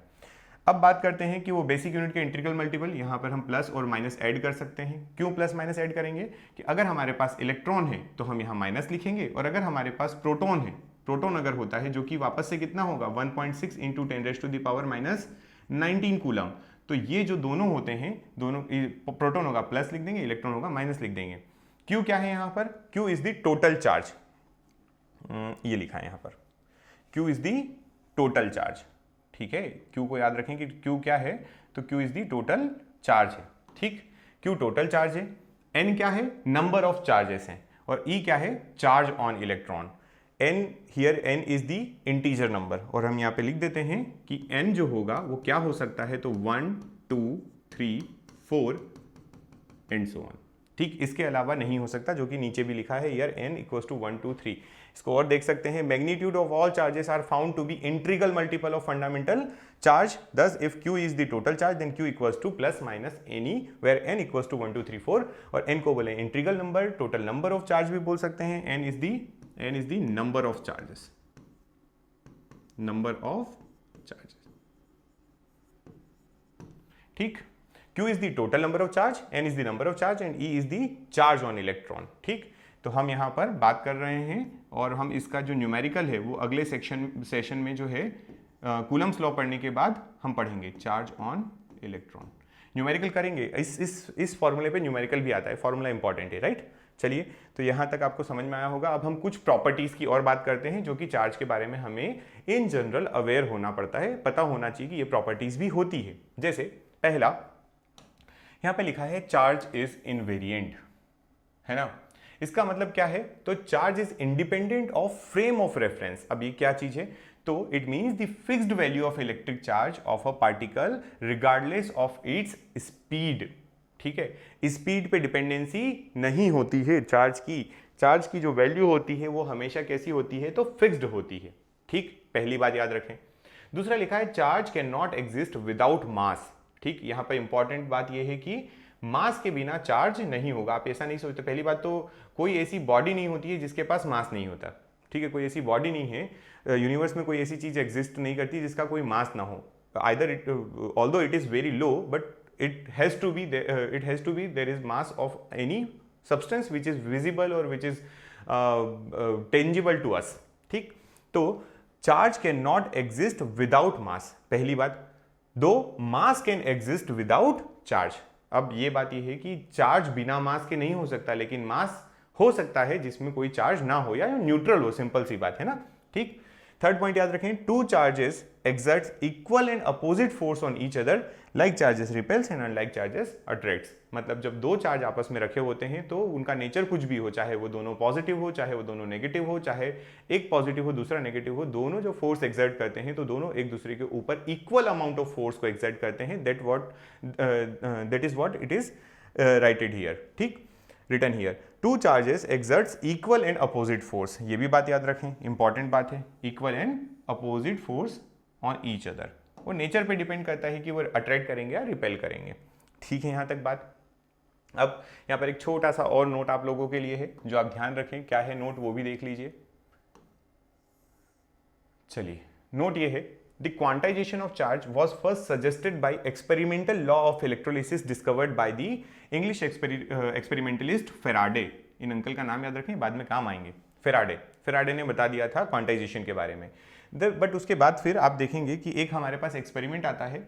अब बात करते हैं कि वो बेसिक यूनिट के इंटीग्रल मल्टीपल, यहां पर हम प्लस और माइनस ऐड कर सकते हैं। क्यों प्लस माइनस ऐड करेंगे? कि अगर हमारे पास इलेक्ट्रॉन है तो हम यहां माइनस लिखेंगे, और अगर हमारे पास प्रोटॉन है, प्रोटॉन अगर होता है जो कि वापस से कितना होगा 1.6 इंटू 10⁻⁻⁹ कूलम, तो ये जो दोनों होते हैं, दोनों प्रोटॉन होगा प्लस लिख देंगे, इलेक्ट्रॉन होगा माइनस लिख देंगे। क्यू क्या है यहां पर? Q is the total charge, ये लिखा है यहां पर, Q is the total charge, ठीक है। क्यू को याद रखें कि क्यू क्या है, तो Q is the total charge है, ठीक। क्यू टोटल चार्ज है। एन क्या है? नंबर ऑफ चार्जेस हैं। और ई क्या है? Charge on electron. N here, n is the integer number, और हम यहां पे लिख देते हैं कि एन जो होगा वो क्या हो सकता है, तो 1, 2, 3, 4 एंड सो ऑन। ठीक, इसके अलावा नहीं हो सकता, जो कि नीचे भी लिखा है हियर n इक्वल्स टू 1 2 3। इसको और देख सकते हैं, magnitude of all charges are found to be integral multiple of fundamental charge, thus if q is the total charge then q equals to plus minus n e where n equals to 1 2 3 4। और n को बोले integral number, total number of charge भी बोल सकते हैं, n is the number of charges, number of charges. ठीक, Q is the total number of charge, N is the number of charge and E is the charge on electron। ठीक, तो हम यहाँ पर बात कर रहे हैं और हम इसका जो न्यूमेरिकल है वो अगले सेशन में जो है कूलम्स लॉ पढ़ने के बाद हम पढ़ेंगे, चार्ज ऑन इलेक्ट्रॉन न्यूमेरिकल करेंगे। इस फॉर्मूले पे न्यूमेरिकल भी आता है, फॉर्मूला इंपॉर्टेंट है, राइट। चलिए, तो यहाँ तक आपको समझ में आया होगा। अब हम कुछ प्रॉपर्टीज की और बात करते हैं जो कि चार्ज के बारे में हमें इन जनरल अवेयर होना पड़ता है, पता होना चाहिए कि ये प्रॉपर्टीज भी होती है। जैसे पहला यहाँ पे लिखा है चार्ज इज इनवेरिएंट, है ना। इसका मतलब क्या है, तो charge is independent of frame of reference. अब ये क्या चीज है, तो it means the fixed value of electric charge of a particle regardless of its speed. ठीक है, स्पीड पे डिपेंडेंसी नहीं होती है चार्ज की जो वैल्यू होती है वो हमेशा कैसी होती है, तो फिक्स्ड होती है। ठीक, पहली बात याद रखें। दूसरा लिखा है charge can not exist without mass. ठीक, यहाँ पर इंपॉर्टेंट बात यह है कि मास के बिना चार्ज नहीं होगा। आप ऐसा नहीं सोचते, पहली बात तो कोई ऐसी बॉडी नहीं होती है जिसके पास मास नहीं होता। ठीक है, कोई ऐसी बॉडी नहीं है, यूनिवर्स में कोई ऐसी चीज एग्जिस्ट नहीं करती जिसका कोई मास ना हो। Either it, although it is very low, but it has to be there is mass of any substance which is visible or which is tangible to us। ठीक, तो charge can not exist without mass, पहली बात। दो, mass can exist without charge. अब ये बात ये है कि चार्ज बिना मास के नहीं हो सकता, लेकिन मास हो सकता है जिसमें कोई चार्ज ना हो या न्यूट्रल हो, सिंपल सी बात है ना। ठीक, थर्ड पॉइंट याद रखें, two charges exerts equal and opposite force on each other like charges repels and unlike charges attracts। मतलब जब दो चार्ज आपस में रखे होते हैं तो उनका नेचर कुछ भी हो, चाहे वो दोनों पॉजिटिव हो, चाहे वो दोनों नेगेटिव हो, चाहे एक पॉजिटिव हो दूसरा नेगेटिव हो, दोनों जो फोर्स एक्सर्ट करते हैं तो दोनों एक दूसरे के ऊपर इक्वल अमाउंट ऑफ फोर्स को एक्सर्ट करते हैं। That is what it is writed here. ठीक, written here, two charges exerts equal and opposite force. ये भी बात याद रखें, इंपॉर्टेंट बात है, equal and opposite force on each other. वो नेचर पे डिपेंड करता है कि वो अट्रैक्ट करेंगे या रिपेल करेंगे। ठीक है, यहाँ तक बात। अब यहाँ पर एक छोटा सा और नोट आप लोगों के लिए है जो आप ध्यान रखें, क्या है नोट वो भी देख लीजिए। चलिए, नोट ये है, the quantization of charge was first suggested by experimental law of electrolysis discovered by the English experimentalist Faraday. इन अंकल का नाम याद रखें, बाद में काम आएंगे। फेराडे ने बता दिया था क्वांटाइजेशन के बारे में। बट उसके बाद फिर आप देखेंगे कि एक हमारे पास एक्सपेरिमेंट आता है।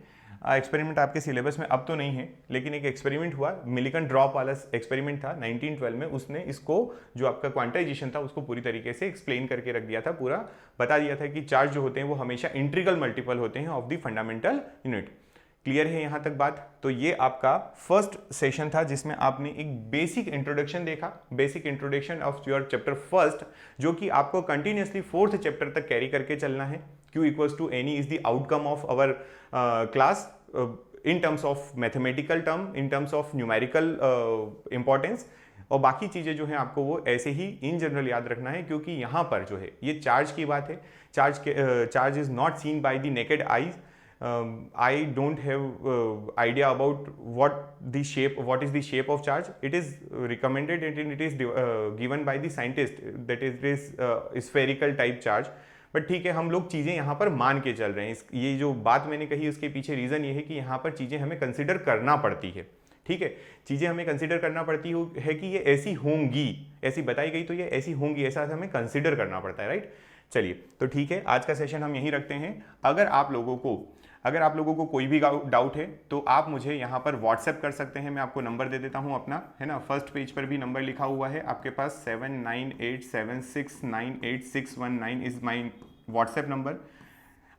एक्सपेरिमेंट आपके सिलेबस में अब तो नहीं है, लेकिन एक एक्सपेरिमेंट हुआ, मिलिकन ड्रॉप वाला एक्सपेरिमेंट था 1912 में। उसने इसको जो आपका क्वांटाइजेशन था उसको पूरी तरीके से एक्सप्लेन करके रख दिया था, पूरा बता दिया था कि चार्ज जो होते हैं वो हमेशा इंटीग्रल मल्टीपल होते हैं of the fundamental unit. Clear है यहाँ तक बात। तो ये आपका फर्स्ट सेशन था जिसमें आपने एक बेसिक इंट्रोडक्शन देखा, basic introduction of your chapter first, जो कि आपको कंटिन्यूसली फोर्थ चैप्टर तक कैरी करके चलना है। Q equals to n e is the outcome of our class in terms of mathematical term, in terms of numerical importance, और बाकी चीजें जो हैं आपको वो ऐसे ही इन जनरल याद रखना है, क्योंकि यहाँ पर जो है ये चार्ज की बात है। Charge is not seen by the naked eyes. I don't have idea about what is the shape of charge. It is recommended and it is given by the scientist that it is spherical type charge. But ठीक है, हम लोग चीज़ें यहाँ पर मान के चल रहे हैं। ये जो बात मैंने कही उसके पीछे रीज़न ये है कि यहाँ पर चीज़ें हमें कंसिडर करना पड़ती है। ठीक है, चीज़ें हमें कंसिडर करना पड़ती है कि ये ऐसी होंगी, ऐसी बताई गई तो ये ऐसी होंगी, ऐसा हमें कंसिडर करना पड़ता है, राइट। चलिए, तो ठीक है, आज का सेशन हम यहीं रखते हैं। अगर आप लोगों को कोई भी डाउट है तो आप मुझे यहाँ पर व्हाट्सएप कर सकते हैं। मैं आपको नंबर दे देता हूँ अपना, है ना। फर्स्ट पेज पर भी नंबर लिखा हुआ है आपके पास, 7987698619 इज़ माई व्हाट्सएप नंबर।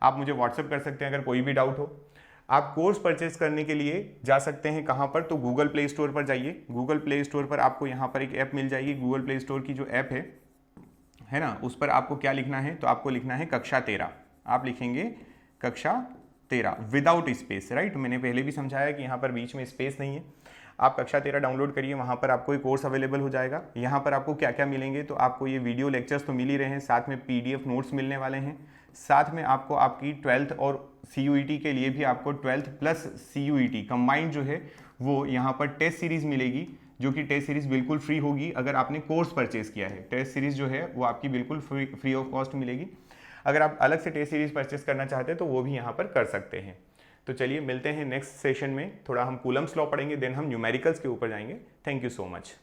आप मुझे व्हाट्सएप कर सकते हैं अगर कोई भी डाउट हो। आप कोर्स परचेज करने के लिए जा सकते हैं कहाँ पर, तो गूगल प्ले स्टोर पर जाइए। गूगल प्ले स्टोर पर आपको यहाँ पर एक ऐप मिल जाएगी। गूगल प्ले स्टोर की जो ऐप है ना, उस पर आपको क्या लिखना है, तो आपको लिखना है कक्षा 13। आप लिखेंगे कक्षा 13 विदाउट स्पेस, राइट। मैंने पहले भी समझाया कि यहाँ पर बीच में स्पेस नहीं है। आप कक्षा 13 डाउनलोड करिए, वहाँ पर आपको एक कोर्स अवेलेबल हो जाएगा। यहाँ पर आपको क्या क्या मिलेंगे, तो आपको ये वीडियो लेक्चर्स तो मिल ही रहे हैं, साथ में PDF नोट्स मिलने वाले हैं, साथ में आपको आपकी 12th और CUET के लिए भी आपको 12th प्लस CUET कंबाइंड जो है वो यहाँ पर टेस्ट सीरीज मिलेगी, जो कि टेस्ट सीरीज बिल्कुल फ्री होगी अगर आपने कोर्स परचेज किया है। टेस्ट सीरीज जो है वो आपकी बिल्कुल फ्री ऑफ कॉस्ट मिलेगी। अगर आप अलग से टेस्ट सीरीज परचेस करना चाहते हैं तो वो भी यहाँ पर कर सकते हैं। तो चलिए मिलते हैं नेक्स्ट सेशन में, थोड़ा हम कूलम्स लॉ पढ़ेंगे, देन हम न्यूमेरिकल्स के ऊपर जाएंगे। Thank you so much.